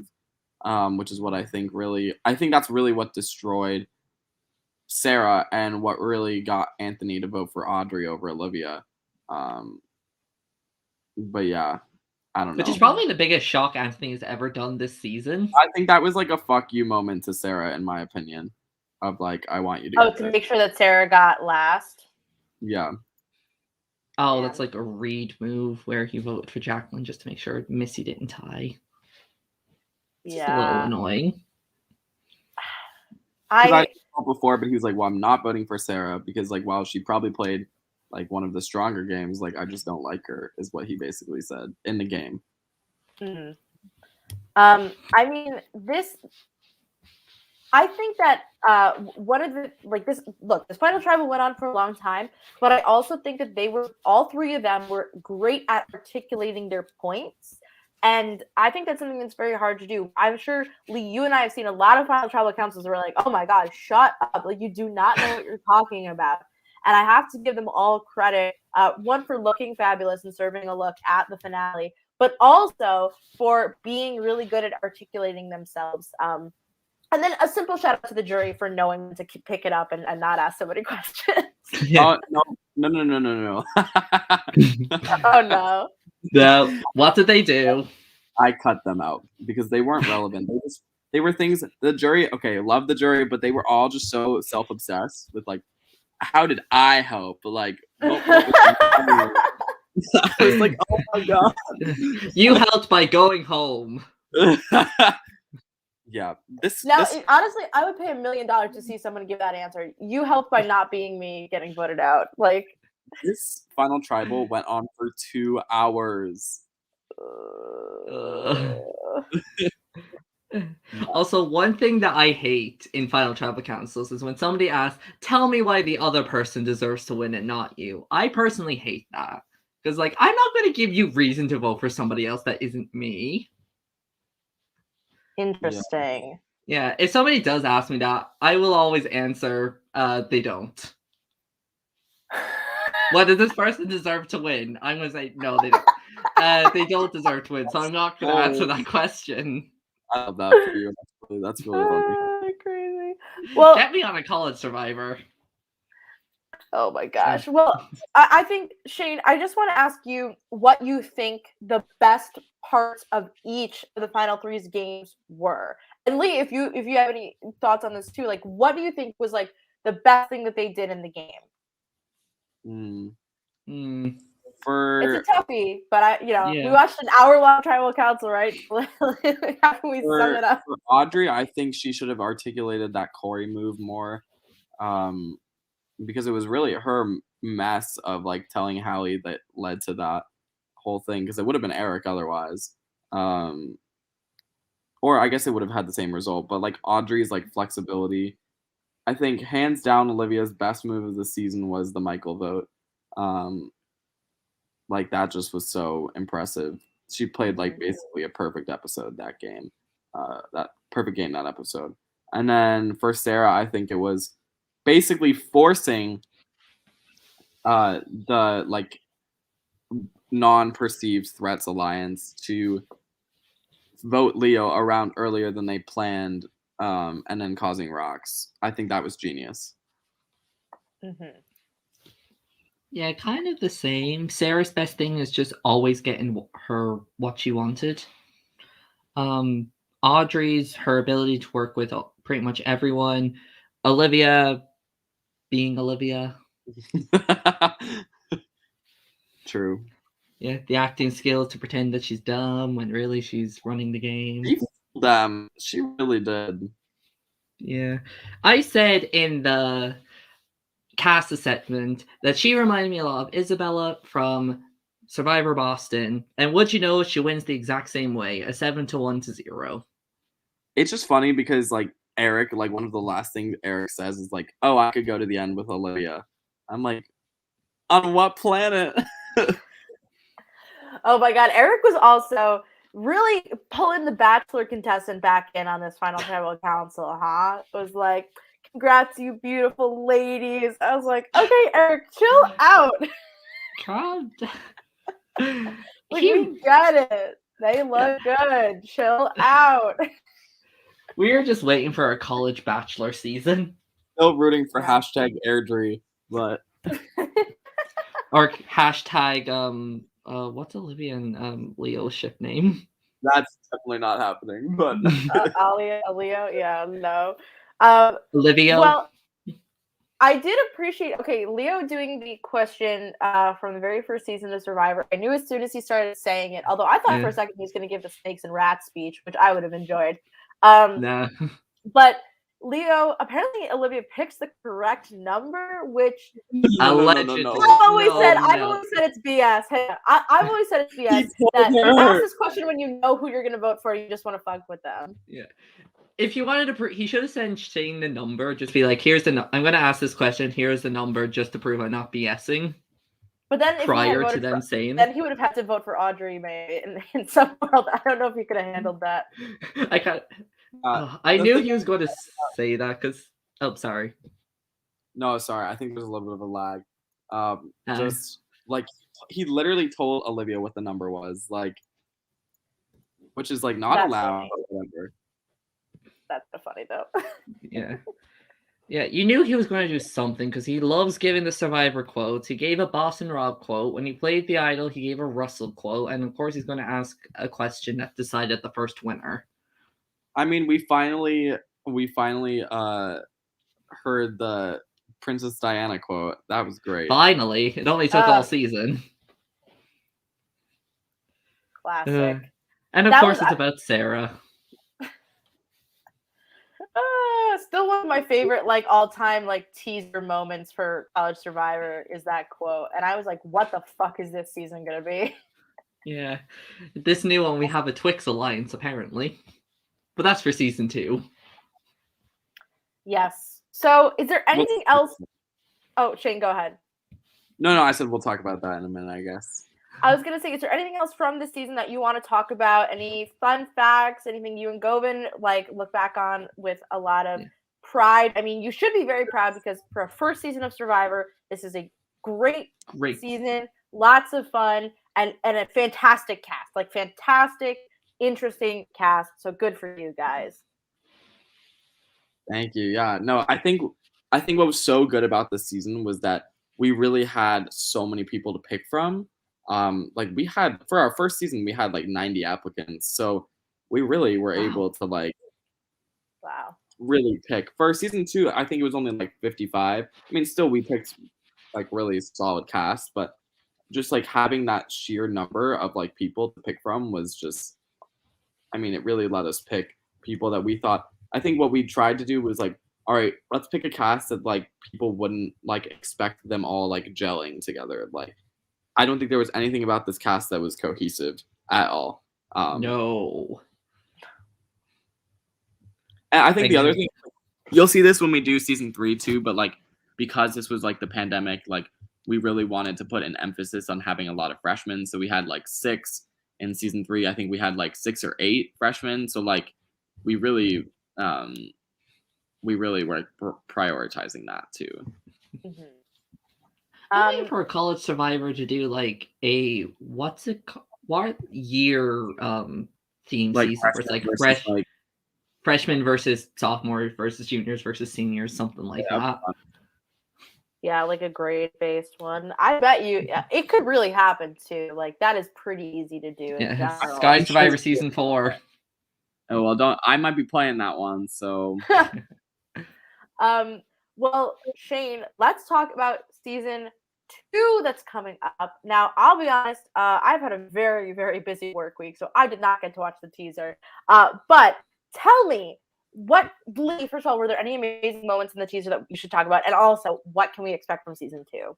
Speaker 3: which is what I think that's really what destroyed Sarah and what really got Anthony to vote for Audrey over Olivia. But yeah, I don't know.
Speaker 1: Which is probably the biggest shock Anthony's ever done this season.
Speaker 3: I think that was like a fuck you moment to Sarah, in my opinion. Of like, I want you to get
Speaker 2: to
Speaker 3: there.
Speaker 2: make sure that Sarah got last.
Speaker 3: Yeah.
Speaker 1: Oh, that's like a Reed move where he voted for Jacqueline just to make sure Missy didn't tie. It's just a little annoying.
Speaker 3: I thought before, but he was like, well, I'm not voting for Sarah because like while she probably played like one of the stronger games, like I just don't like her, is what he basically said in the game.
Speaker 2: I mean, I think that one of the this Final Tribal went on for a long time, but I also think that all three of them were great at articulating their points. And I think that's something that's very hard to do. I'm sure, Lee, you and I have seen a lot of Final Tribal Councils where we're like, oh my God, shut up. Like, you do not know what you're talking about. And I have to give them all credit, one, for looking fabulous and serving a look at the finale, but also for being really good at articulating themselves. And then a simple shout out to the jury for knowing when to pick it up and not ask so many questions.
Speaker 3: No. No.
Speaker 2: Oh, no.
Speaker 1: No. What did they do?
Speaker 3: I cut them out because they weren't relevant. They were things, the jury, okay, love the jury, but they were all just so self-obsessed with like, how did I help? Like, what I was like, oh my God.
Speaker 1: You helped by going home.
Speaker 3: Yeah.
Speaker 2: Honestly, I would pay $1 million to see someone give that answer. You helped by not being me getting voted out. Like,
Speaker 3: this Final Tribal went on for 2 hours.
Speaker 1: Also, one thing that I hate in Final Tribal Councils is when somebody asks, tell me why the other person deserves to win and not you. I personally hate that. Because, like, I'm not going to give you reason to vote for somebody else that isn't me.
Speaker 2: Interesting.
Speaker 1: Yeah, if somebody does ask me that, I will always answer, they don't. What, does this person deserve to win? I'm going to say, no, they don't. They don't deserve to win, so I'm not going to answer that question.
Speaker 3: I love that for you. That's really funny.
Speaker 2: Crazy. Well,
Speaker 1: get me on a college Survivor.
Speaker 2: Oh my gosh. Well, I think, Shane, I just want to ask you what you think the best parts of each of the Final Three's games were. And Lee, if you have any thoughts on this too, like what do you think was like the best thing that they did in the game?
Speaker 3: For
Speaker 2: It's a toughie, but we
Speaker 1: Yeah.
Speaker 2: watched an hour-long tribal council, right? How can we sum it up?
Speaker 3: for Audrey, I think she should have articulated that Corey move more, because it was really her mess of like telling Hallie that led to that whole thing. Because it would have been Eric otherwise, or I guess it would have had the same result. But like Audrey's like flexibility, I think hands down Olivia's best move of the season was the Michael vote. Like that just was so impressive. She played like basically a perfect episode that game. That perfect game that episode. And then for Sarah, I think it was basically forcing the like non-perceived threats alliance to vote Leo around earlier than they planned, and then causing rocks. I think that was genius.
Speaker 2: Mm-hmm.
Speaker 1: Yeah, kind of the same. Sarah's best thing is just always getting her what she wanted. Audrey's her ability to work with pretty much everyone. Olivia being Olivia.
Speaker 3: True.
Speaker 1: Yeah, the acting skills to pretend that she's dumb when really she's running the game.
Speaker 3: She really did.
Speaker 1: Yeah. I said in the cast assessment that she reminded me a lot of Isabella from Survivor Boston. And would you know she wins the exact same way, a 7-1-0.
Speaker 3: It's just funny because like Eric, like one of the last things Eric says is like, "Oh, I could go to the end with Olivia." I'm like, on what planet?
Speaker 2: Oh my God, Eric was also really pulling the Bachelor contestant back in on this final tribal council, huh? It was like, congrats, you beautiful ladies. I was like, okay, Eric, chill out.
Speaker 1: God.
Speaker 2: We get it. They look good. Chill out.
Speaker 1: We are just waiting for our college Bachelor season.
Speaker 3: Still rooting for hashtag Airdrie, but
Speaker 1: or hashtag what's Olivia and Leo's ship name?
Speaker 3: That's definitely not happening. But
Speaker 2: Leo, yeah, no.
Speaker 1: Olivia.
Speaker 2: Well, I did appreciate Leo doing the question from the very first season of Survivor. I knew as soon as he started saying it, although I thought for a second he was going to give the snakes and rats speech, which I would have enjoyed.
Speaker 1: Nah.
Speaker 2: But Leo, apparently Olivia picks the correct number, which
Speaker 1: allegedly.
Speaker 3: No.
Speaker 2: I've always said it's BS. Hey, I've always said it's BS. That you ask this question when you know who you're going to vote for, you just want to fuck with them.
Speaker 1: Yeah. If you wanted to, he should have sent Shane the number. Just be like, "Here's the. I'm going to ask this question. Here's the number, just to prove I'm not BSing."
Speaker 2: But then,
Speaker 1: prior to them saying,
Speaker 2: then he would have had to vote for Audrey, maybe in some world. I don't know if he could have handled that.
Speaker 1: I can't. I knew he was going to say that because. Oh, sorry.
Speaker 3: No, sorry. I think there's a little bit of a lag. Just like he literally told Olivia what the number was, like, which is like not allowed.
Speaker 2: That's so funny though.
Speaker 1: Yeah. Yeah, you knew he was going to do something because he loves giving the Survivor quotes. He gave a Boston Rob quote. When he played The Idol, he gave a Russell quote. And of course, he's going to ask a question that decided the first winner.
Speaker 3: I mean, we finally heard the Princess Diana quote. That was great.
Speaker 1: Finally. It only took all season.
Speaker 2: Classic.
Speaker 1: And of course, it's about Sarah.
Speaker 2: Still one of my favorite all-time teaser moments for College Survivor is that quote, and I was like, what the fuck is this season gonna be?
Speaker 1: Yeah, this new one we have a Twix alliance apparently, but that's for season 2.
Speaker 2: Yes. So is there anything else? Oh, Shane, go ahead.
Speaker 3: No, I said we'll talk about that in a minute, I guess.
Speaker 2: I was going to say, is there anything else from this season that you want to talk about? Any fun facts? Anything you and Govin look back on with a lot of pride? I mean, you should be very proud because for a first season of Survivor, this is a great season, lots of fun, and a fantastic cast. Fantastic, interesting cast. So good for you guys.
Speaker 3: Thank you. Yeah. No, I think what was so good about this season was that we really had so many people to pick from. We had for our first season we had 90 applicants, so we really were able to really pick. For season 2, I think it was only 55. I mean, still we picked really solid cast, but just like having that sheer number of like people to pick from was just, I mean, it really let us pick people that we thought. I think what we tried to do was like, all right, let's pick a cast that like people wouldn't like expect them all like gelling together. Like, I don't think there was anything about this cast that was cohesive at all.
Speaker 1: No.
Speaker 3: And I think the other thing, you'll see this when we do season 3 too, but like because this was like the pandemic, like we really wanted to put an emphasis on having a lot of freshmen. So we had like 6 in season 3. I think we had like 6 or 8 freshmen. So like we really were prioritizing that too.
Speaker 2: Mm-hmm.
Speaker 1: I'm waiting for a college survivor to do like a what year theme
Speaker 3: Like
Speaker 1: season where it's like freshmen versus sophomores versus juniors versus seniors, something like that.
Speaker 2: Yeah, like a grade-based one. I bet you it could really happen too. Like that is pretty easy to do in general.
Speaker 1: Scotty Survivor season 4.
Speaker 3: Oh well, I might be playing that one. So,
Speaker 2: well, Shane, let's talk about season 2 that's coming up. Now, I'll be honest, I've had a very, very busy work week, so I did not get to watch the teaser. But tell me, first of all, were there any amazing moments in the teaser that we should talk about? And also, what can we expect from season 2?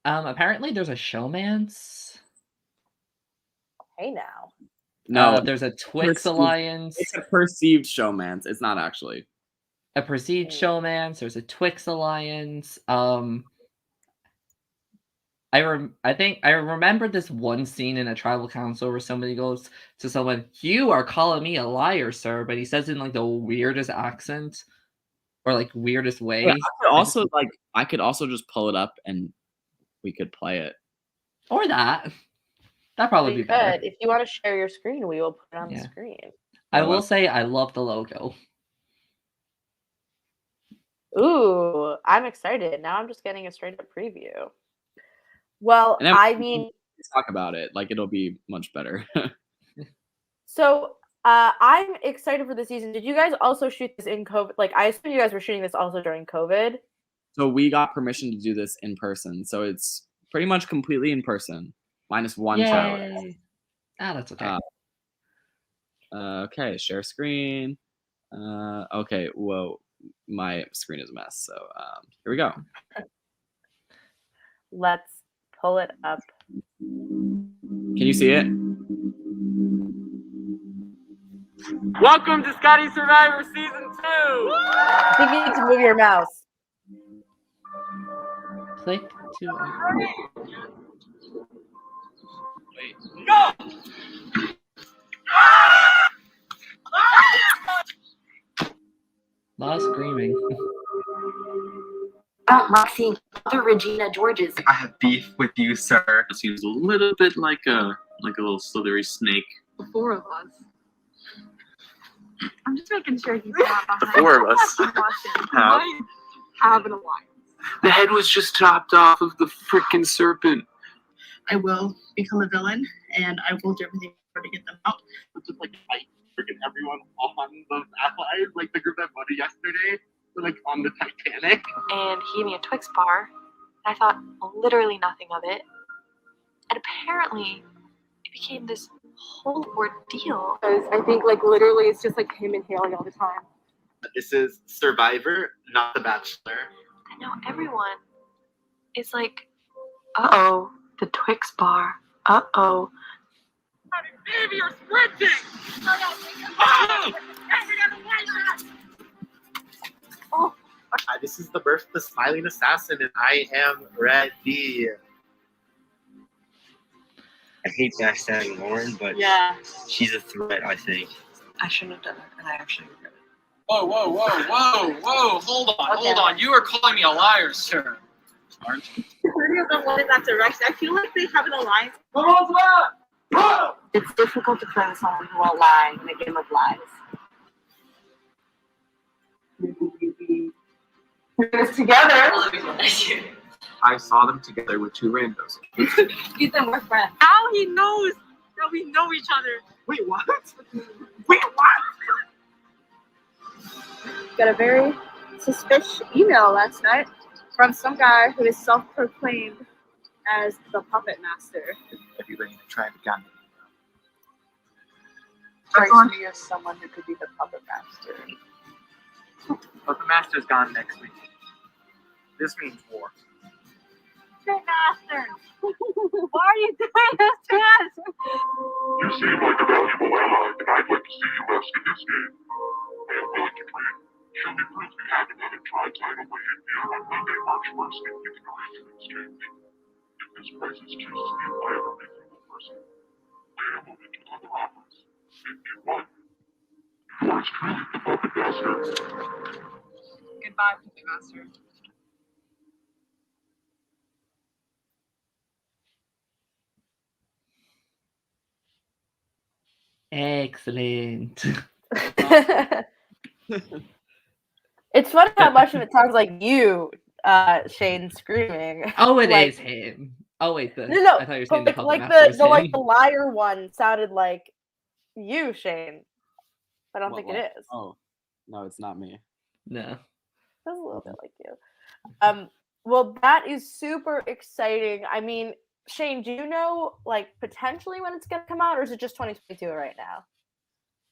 Speaker 1: Apparently there's a showmance.
Speaker 2: Hey now.
Speaker 3: no,
Speaker 1: there's a Twix alliance.
Speaker 3: It's a perceived showmance. It's not actually
Speaker 1: a perceived showmance. There's a Twix alliance. I think I remember this one scene in a tribal council where somebody goes to someone, "You are calling me a liar, sir," but he says it in like the weirdest accent or like weirdest way.
Speaker 3: Yeah, I could also just pull it up and we could play it.
Speaker 1: Or that. That'd probably be better.
Speaker 2: If you want to share your screen, we will put it on the screen.
Speaker 1: I will say I love the logo.
Speaker 2: Ooh, I'm excited. Now I'm just getting a straight up preview. Well, I mean,
Speaker 3: let's talk about it. Like it'll be much better.
Speaker 2: So I'm excited for the season. Did you guys also shoot this in COVID? Like I assume you guys were shooting this also during COVID.
Speaker 3: So we got permission to do this in person. So it's pretty much completely in person, minus one travel.
Speaker 1: That's okay.
Speaker 3: Okay, share screen. Okay, whoa, my screen is a mess. So here we go.
Speaker 2: Let's pull it up.
Speaker 3: Can you see it? Welcome to Scotty Survivor Season 2!
Speaker 2: I think you need to move your mouse.
Speaker 1: Click to...
Speaker 3: Wait. Go!
Speaker 1: A lot of screaming.
Speaker 4: Roxy, other Regina Georges.
Speaker 5: I have beef with you, sir. It seems a little bit like a little slithery snake.
Speaker 4: The 4 of us. I'm just making sure he's not behind.
Speaker 5: The 4 of us
Speaker 4: have an alliance.
Speaker 5: The head was just chopped off of the freaking serpent.
Speaker 6: I will become a villain, and I will do everything to get them out.
Speaker 5: It's just like fight freaking everyone on the allies, like the group that voted yesterday, like on the Titanic.
Speaker 4: And he gave me a Twix bar, and I thought literally nothing of it. And apparently, it became this whole ordeal.
Speaker 7: I think like literally it's just like him inhaling all the time.
Speaker 5: This is Survivor, not The Bachelor.
Speaker 4: And now everyone is like, uh-oh, the Twix bar. Uh-oh.
Speaker 5: Baby, you're sprinting!
Speaker 4: Oh.
Speaker 5: This is the birth of the smiling assassin, and I am ready. I hate backstabbing Lauren, but
Speaker 6: Yeah.
Speaker 5: she's a threat, I think.
Speaker 4: I shouldn't have done it, and I actually regret it.
Speaker 8: Whoa, hold on. You are calling me a liar, sir. Aren't you?
Speaker 6: The 30 of them went in that direction. I feel like they have an alliance.
Speaker 4: It's difficult to play with someone who won't lie in a game of lies.
Speaker 6: We're together.
Speaker 5: I saw them together with 2 randos.
Speaker 6: Ethan, we're friends. How he knows that we know each other.
Speaker 5: Wait, what?
Speaker 7: Got a very suspicious email last night from some guy who is self-proclaimed as the puppet master.
Speaker 8: Are you ready to try it again?
Speaker 9: Strikes me as someone who could be the puppet master.
Speaker 8: But the master's gone next week. This means war.
Speaker 7: Master, why are you doing this to us?
Speaker 5: You seem like a valuable ally, and I'd like to see you rescue this game. I am willing to trade. Show me proof you have another try title by here on Monday, March 1st, and we can arrange an exchange. If this price is too steep, I have a reasonable person. I am open to other offers. If you want. Yours truly, the Puppet Master.
Speaker 9: Goodbye, Puppet Master.
Speaker 1: Excellent.
Speaker 2: It's funny how much of it sounds like you, Shane, screaming.
Speaker 1: Oh, it is
Speaker 2: Like-
Speaker 1: him. Oh wait,
Speaker 2: No,
Speaker 1: I thought you were saying
Speaker 2: but
Speaker 1: the
Speaker 2: like,
Speaker 1: puppet
Speaker 2: like
Speaker 1: master was
Speaker 2: the like
Speaker 1: him.
Speaker 2: the liar one sounded like you, Shane. I don't think
Speaker 3: What?
Speaker 2: it is.
Speaker 3: Oh, no, it's not me.
Speaker 1: No.
Speaker 2: That's a little bit like you. Well, that is super exciting. I mean, Shane, do you know like potentially when it's gonna come out, or is it just 2022 right now?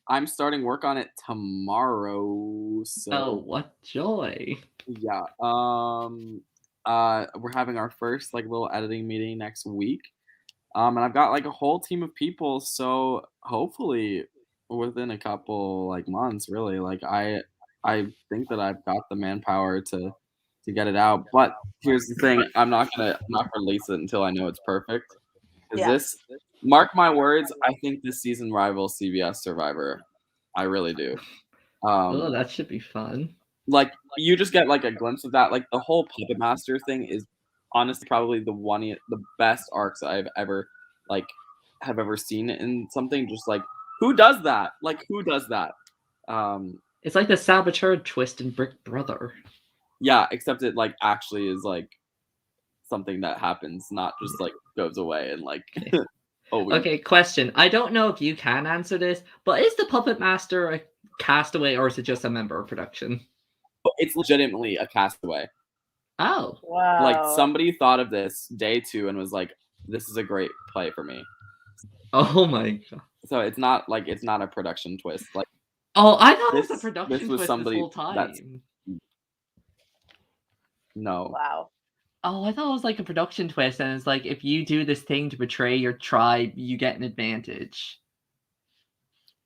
Speaker 3: I'm starting work on it tomorrow. So
Speaker 1: Oh, what joy!
Speaker 3: yeah. We're having our first like little editing meeting next week. And I've got like a whole team of people, so hopefully within a couple like months, really. Like I think that I've got the manpower to get it out. But here's the thing, I'm not gonna release it until I know it's perfect. Because
Speaker 2: Yeah.
Speaker 3: this, mark my words, I think this season rivals CBS Survivor. I really do.
Speaker 1: Oh, that should be fun.
Speaker 3: Like you just get like a glimpse of that. Like the whole Puppet Master thing is honestly probably the best arcs I've ever have ever seen in something. Just like who does that? Like who does that?
Speaker 1: It's like the saboteur twist in Brick Brother.
Speaker 3: Yeah, except it like actually is like something that happens, not just like goes away and like always.
Speaker 1: Okay, question. I don't know if you can answer this, but is the Puppet Master a castaway or is it just a member of production?
Speaker 3: It's legitimately a castaway.
Speaker 1: Oh.
Speaker 2: Wow.
Speaker 3: Like somebody thought of this day 2 and was like, this is a great play for me.
Speaker 1: Oh my god.
Speaker 3: So it's not a production twist. Like
Speaker 1: Oh, I thought it was a
Speaker 3: this
Speaker 1: production
Speaker 3: was
Speaker 1: twist
Speaker 3: somebody
Speaker 1: this whole
Speaker 3: that's
Speaker 1: time.
Speaker 3: no.
Speaker 2: Wow.
Speaker 1: Oh, I thought it was like a production twist, and it's like if you do this thing to betray your tribe, you get an advantage.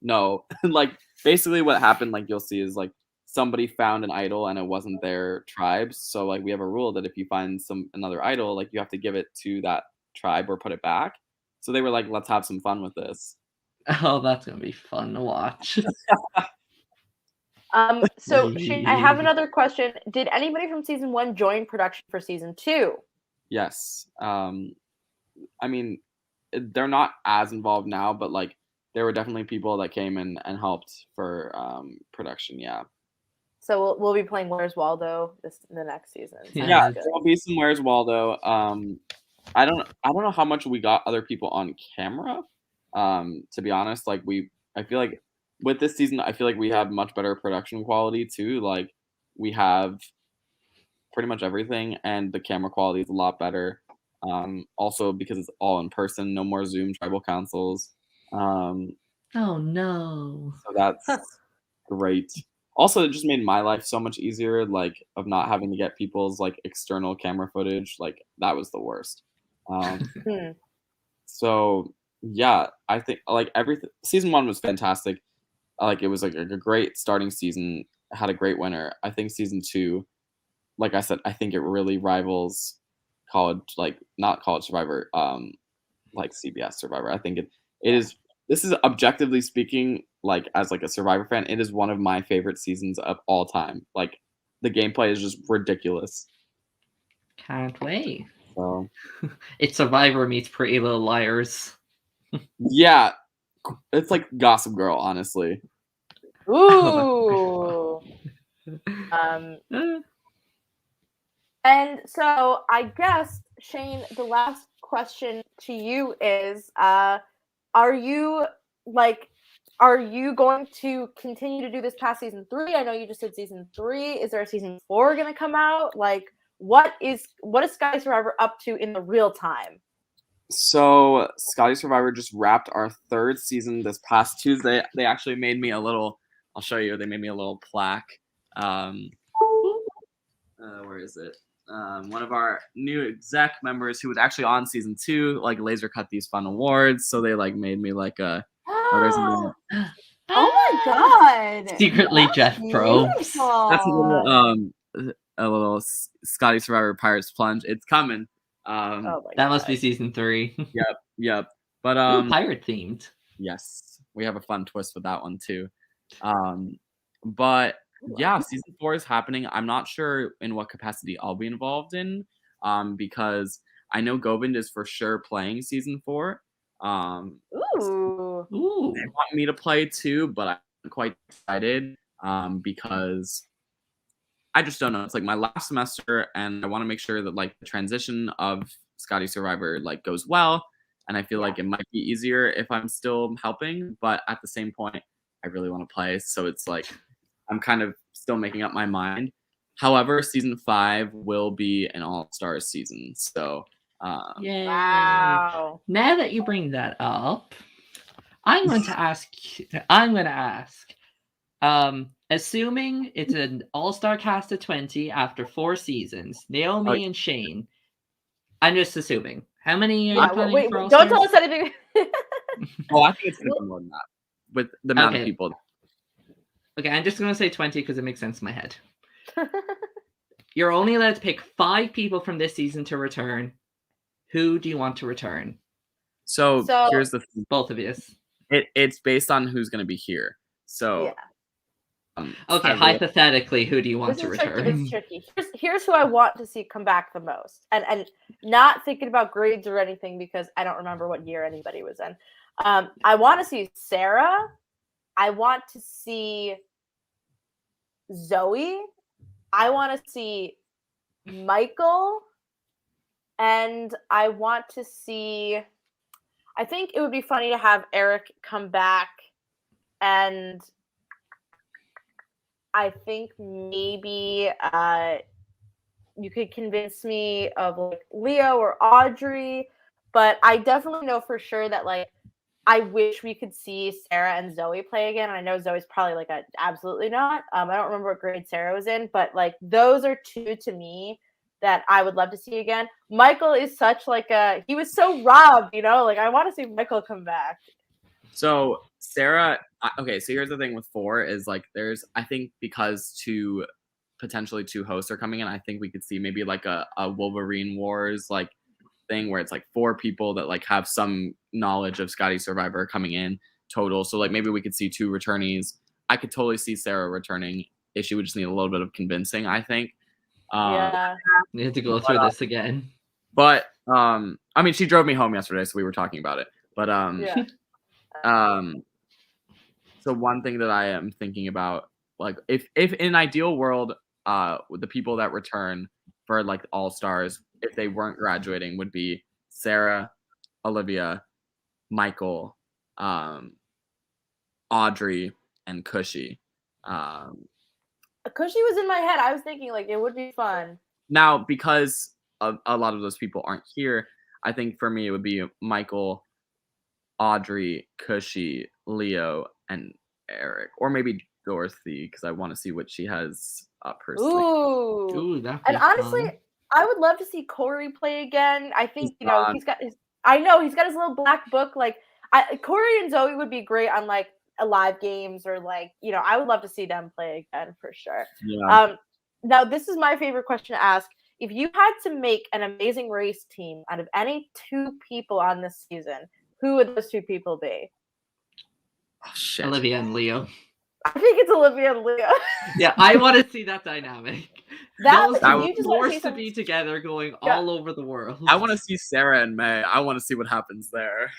Speaker 3: No. Like basically what happened, like you'll see, is like somebody found an idol and it wasn't their tribe's. So like we have a rule that if you find another idol, like you have to give it to that tribe or put it back. So they were like, let's have some fun with this.
Speaker 1: Oh, that's gonna be fun to watch.
Speaker 2: So Shane, I have another question. Did anybody from season 1 join production for season 2?
Speaker 3: Yes. I mean, they're not as involved now, but like there were definitely people that came in and helped for production. Yeah.
Speaker 2: So we'll be playing Where's Waldo in the next season.
Speaker 3: Yeah, there will be some Where's Waldo. I don't know how much we got other people on camera. To be honest, like I feel like with this season, I feel like we have much better production quality too. Like we have pretty much everything, and the camera quality is a lot better. Also because it's all in person, no more Zoom tribal councils.
Speaker 1: Oh no.
Speaker 3: So that's great. Also, it just made my life so much easier, like of not having to get people's like external camera footage. Like that was the worst. So yeah, I think like everything. Season 1 was fantastic. Like it was like a great starting season. Had a great winner. I think season 2, like I said, I think it really rivals not College Survivor, like CBS Survivor. I think it is. This is objectively speaking, like as like a Survivor fan, it is one of my favorite seasons of all time. Like the gameplay is just ridiculous.
Speaker 1: Can't wait.
Speaker 3: So
Speaker 1: It's Survivor meets Pretty Little Liars.
Speaker 2: Yeah,
Speaker 3: it's like Gossip Girl, honestly.
Speaker 2: Ooh. And so I guess, Shane, the last question to you is, are you going to continue to do this past season 3? I know you just said season 3. Is there a season 4 going to come out? Like, what is Scotty Survivor up to in the real time?
Speaker 3: So Scotty Survivor just wrapped our 3rd season this past Tuesday. They actually made me a little. I'll show you. They made me a little plaque. Where is it? One of our new exec members who was actually on season 2, like laser cut these fun awards. So they like made me like a.
Speaker 2: Oh my god!
Speaker 1: Secretly Jeff Probst.
Speaker 3: That's a little Scotty Survivor Pirates plunge. It's coming.
Speaker 1: That must be season 3.
Speaker 3: Yep. But
Speaker 1: Ooh, pirate themed.
Speaker 3: Yes, we have a fun twist with that one too. But yeah, season 4 is happening. I'm not sure in what capacity I'll be involved in, because I know Govind is for sure playing season 4.
Speaker 2: Ooh.
Speaker 1: Ooh.
Speaker 3: They want me to play too, but I'm quite excited because I just don't know. It's like my last semester, and I want to make sure that like the transition of Scotty Survivor like goes well. And I feel like it might be easier if I'm still helping, but at the same point, I really want to play. So it's like I'm kind of still making up my mind. However, season 5 will be an all-stars season. So
Speaker 1: yay!
Speaker 2: Wow.
Speaker 1: Now that you bring that up, I'm going to ask. Assuming it's an all-star cast of 20 after 4 seasons, Naomi and Shane. I'm just assuming. How many are you planning for
Speaker 2: don't tell us anything.
Speaker 3: Oh, I think it's going to be more than that with the amount of people.
Speaker 1: Okay, I'm just going to say 20 because it makes sense in my head. You're only allowed to pick 5 people from this season to return. Who do you want to return?
Speaker 3: So here's the thing.
Speaker 1: Both of you.
Speaker 3: It's based on who's going to be here. So
Speaker 1: okay, hypothetically, who do you want to return?
Speaker 2: It's tricky. Here's who I want to see come back the most, and not thinking about grades or anything because I don't remember what year anybody was in. I want to see Sarah. I want to see Zoe. I want to see Michael, and I want to see. I think it would be funny to have Eric come back, and I think maybe you could convince me of like Leo or Audrey, but I definitely know for sure that like I wish we could see Sarah and Zoe play again. And I know Zoe's probably like absolutely not. I don't remember what grade Sarah was in, but like those are 2 to me that I would love to see again. Michael is such like he was so robbed, you know, like I want to see Michael come back.
Speaker 3: So Sarah, okay, so here's the thing with 4 is like I think because potentially 2 hosts are coming in, I think we could see maybe like a Wolverine Wars like thing where it's like 4 people that like have some knowledge of Scotty Survivor coming in total. So like maybe we could see 2 returnees. I could totally see Sarah returning if she would just need a little bit of convincing, I think.
Speaker 1: We have to go through this again.
Speaker 3: But I mean, she drove me home yesterday, so we were talking about it. But so one thing that I am thinking about, like if in an ideal world, the people that return for like all stars, if they weren't graduating, would be Sarah, Olivia, Michael, Audrey, and Cushy.
Speaker 2: Cushy was in my head. I was thinking like it would be fun.
Speaker 3: Now, because a lot of those people aren't here, I think for me it would be Michael, Audrey, Cushy, Leo, and Eric, or maybe Dorothy, because I want to see what she has up her sleeve.
Speaker 1: Ooh,
Speaker 2: and honestly,
Speaker 1: fun.
Speaker 2: I would love to see Corey play again. I think he's got his. I know he's got his little black book. Like Corey and Zoe would be great on like live games or like I would love to see them play again for sure.
Speaker 3: Yeah.
Speaker 2: Now this is my favorite question to ask. If you had to make an Amazing Race team out of any 2 people on this season, who would those 2 people be?
Speaker 3: Oh shit.
Speaker 1: Olivia and Leo.
Speaker 2: I think it's Olivia and Leo.
Speaker 1: Yeah, I want to see that dynamic. Those
Speaker 2: you just
Speaker 1: forced to be together, going all over the world.
Speaker 3: I want to see Sarah and May. I want to see what happens there.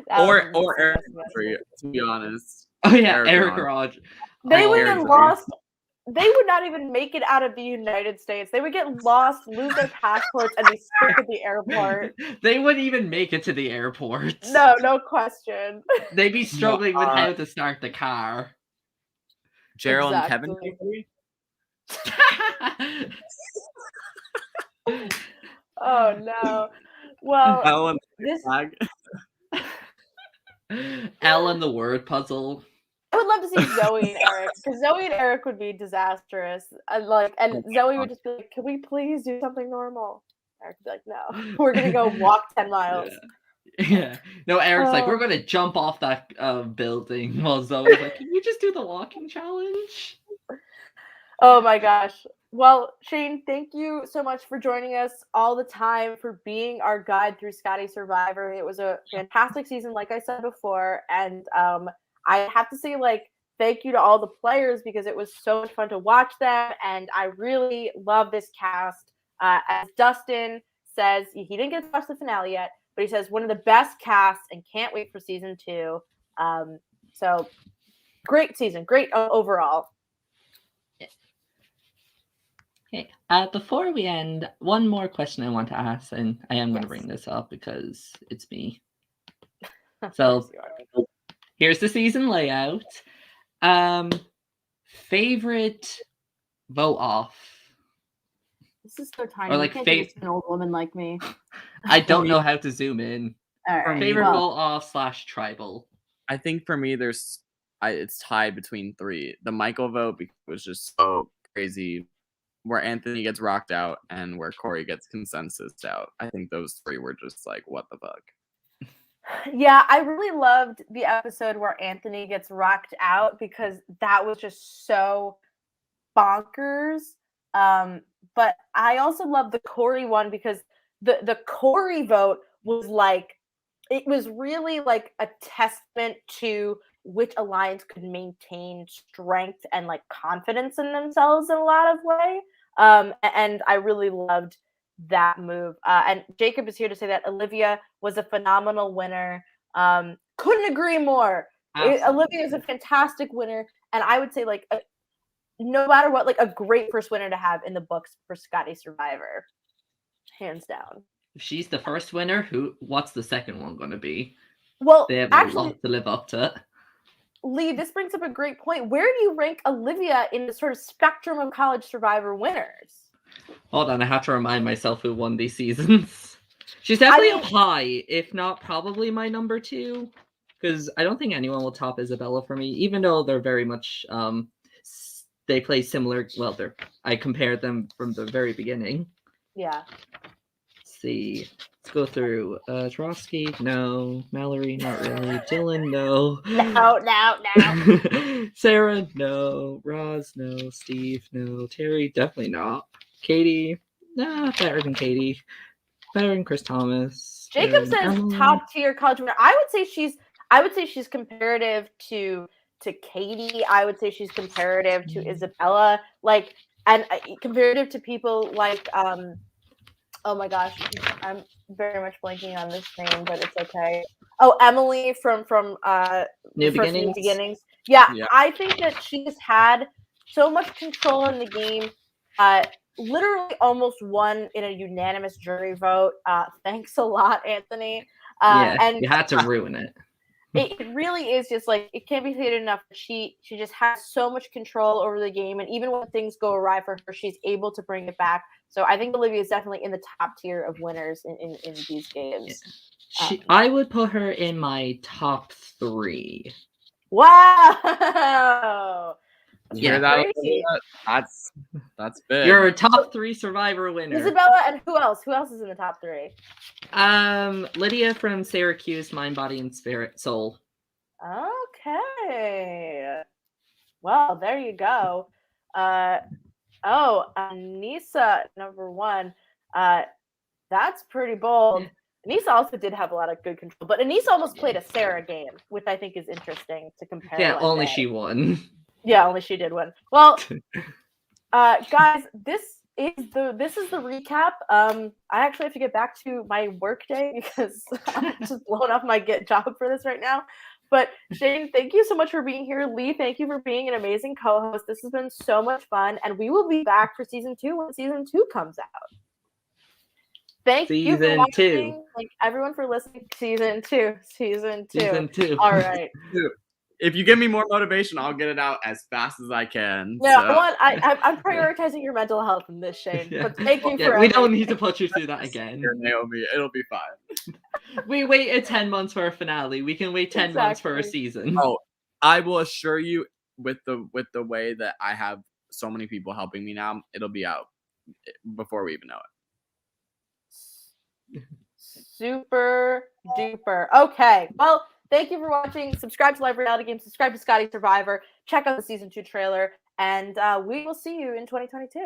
Speaker 3: or Eric, to be honest.
Speaker 1: Oh yeah, Eric or Audrey.
Speaker 2: They would get lost. They would not even make it out of the United States. They would get lost, lose their passports, and be stuck at the airport.
Speaker 1: They wouldn't even make it to the airport.
Speaker 2: No question.
Speaker 1: They'd be struggling with how to start the car.
Speaker 3: Gerald and Kevin, maybe?
Speaker 2: Oh no. Well,
Speaker 3: Ellen,
Speaker 2: this
Speaker 3: flag.
Speaker 1: L and the word puzzle.
Speaker 2: I would love to see Zoe and Eric, because Zoe and Eric would be disastrous. And Zoe would just be like, "Can we please do something normal?" Eric would be like, "No, we're gonna go walk 10 miles."
Speaker 1: Yeah. No, Eric's like, we're gonna jump off that building. While Zoe's like, can you just do the walking challenge?
Speaker 2: Oh my gosh. Well, Shane, thank you so much for joining us all the time, for being our guide through Scotty Survivor. It was a fantastic season, like I said before, and I have to say, like, thank you to all the players, because it was so much fun to watch them, and I really love this cast. As Dustin says, he didn't get to watch the finale yet, but he says one of the best casts and can't wait for season 2. So great season, great overall.
Speaker 1: Okay. Before we end, one more question I want to ask, and I am going to bring this up because it's me. So here's the season layout. Favorite vote off.
Speaker 10: This is so tiny.
Speaker 1: Or like
Speaker 10: you can't do this to an old woman like me.
Speaker 1: I don't know how to zoom in.
Speaker 10: All right.
Speaker 1: Favorite vote off / tribal.
Speaker 3: I think for me, it's tied between 3. The Michael vote was just so crazy, where Anthony gets rocked out and where Corey gets consensus out. I think those 3 were just like, what the fuck?
Speaker 2: Yeah, I really loved the episode where Anthony gets rocked out, because that was just so bonkers. But I also love the Corey one, because the Corey vote was like, it was really like a testament to which alliance could maintain strength and like confidence in themselves in a lot of way. And I really loved that move. And Jacob is here to say that Olivia was a phenomenal winner. Couldn't agree more. Olivia is a fantastic winner, and I would say, like, no matter what, like, a great first winner to have in the books for Scotty Survivor, hands down.
Speaker 1: If she's the first winner, what's the second one going to be?
Speaker 2: Well,
Speaker 1: they have
Speaker 2: actually,
Speaker 1: a lot to live up to.
Speaker 2: Lee, this brings up a great point. Where do you rank Olivia in the sort of spectrum of college Survivor winners?
Speaker 1: Hold on, I have to remind myself who won these seasons. She's definitely up high, if not probably my number 2, because I don't think anyone will top Isabella for me, even though they're very much they play similar. Well, I compared them from the very beginning.
Speaker 2: Yeah.
Speaker 1: Let's see. Let's go through. Drosky, no. Mallory, not really. Dylan, no.
Speaker 2: No.
Speaker 1: Sarah, no. Roz, no. Steve, no. Terry, definitely not. Katie, nah, better than Katie. Better than Chris Thomas.
Speaker 2: Jacob says top tier college winner. I would say she's comparative to Katie. I would say she's comparative to Isabella. Like, and comparative to people like oh my gosh, I'm very much blanking on this name, but it's okay. Oh, Emily from
Speaker 1: New Beginnings.
Speaker 2: Yeah, I think that she's had so much control in the game. Literally almost won in a unanimous jury vote. Thanks a lot, Anthony.
Speaker 1: And you had to ruin it.
Speaker 2: It really is just like, it can't be stated enough. She just has so much control over the game, and even when things go awry for her, she's able to bring it back. So I think Olivia is definitely in the top tier of winners in these games.
Speaker 1: I would put her in my top 3.
Speaker 2: Wow.
Speaker 3: Yeah, that's big.
Speaker 1: You're a top 3 Survivor winner.
Speaker 2: Isabella, and who else? Who else is in the top 3?
Speaker 1: Lydia from Syracuse, Mind, Body, and Spirit, Soul.
Speaker 2: Okay. Well, there you go. Anissa, number 1. That's pretty bold. Anissa also did have a lot of good control, but Anissa almost played a Sarah game, which I think is interesting to compare.
Speaker 1: Yeah, only she won.
Speaker 2: Yeah, only she did win. Well, guys, this is the recap. I actually have to get back to my work day because I'm just blowing off my job for this right now. But Shane, thank you so much for being here. Lee, thank you for being an amazing co-host. This has been so much fun, and we will be back for season 2 when season 2 comes out. Thank you for watching. Thank everyone for listening. Season 2.
Speaker 1: Season 2.
Speaker 2: All right.
Speaker 3: if you give me more motivation, I'll get it out as fast as I can.
Speaker 2: No,
Speaker 3: so.
Speaker 2: I'm prioritizing your mental health in this, Shane.
Speaker 1: Yeah.
Speaker 2: But thank you
Speaker 1: Yeah,
Speaker 2: for
Speaker 1: we don't
Speaker 2: everything.
Speaker 1: need to put you through that again.
Speaker 3: Here, Naomi, it'll be fine.
Speaker 1: We waited 10 months for a finale. We can wait 10 months for a
Speaker 2: Exactly.
Speaker 1: season.
Speaker 3: Oh, I will assure you, with the way that I have so many people helping me now, it'll be out before we even know it.
Speaker 2: Super duper. Okay. Well, thank you for watching. Subscribe to Live Reality Games. Subscribe to Scotty Survivor. Check out the season 2 trailer. And we will see you in 2022.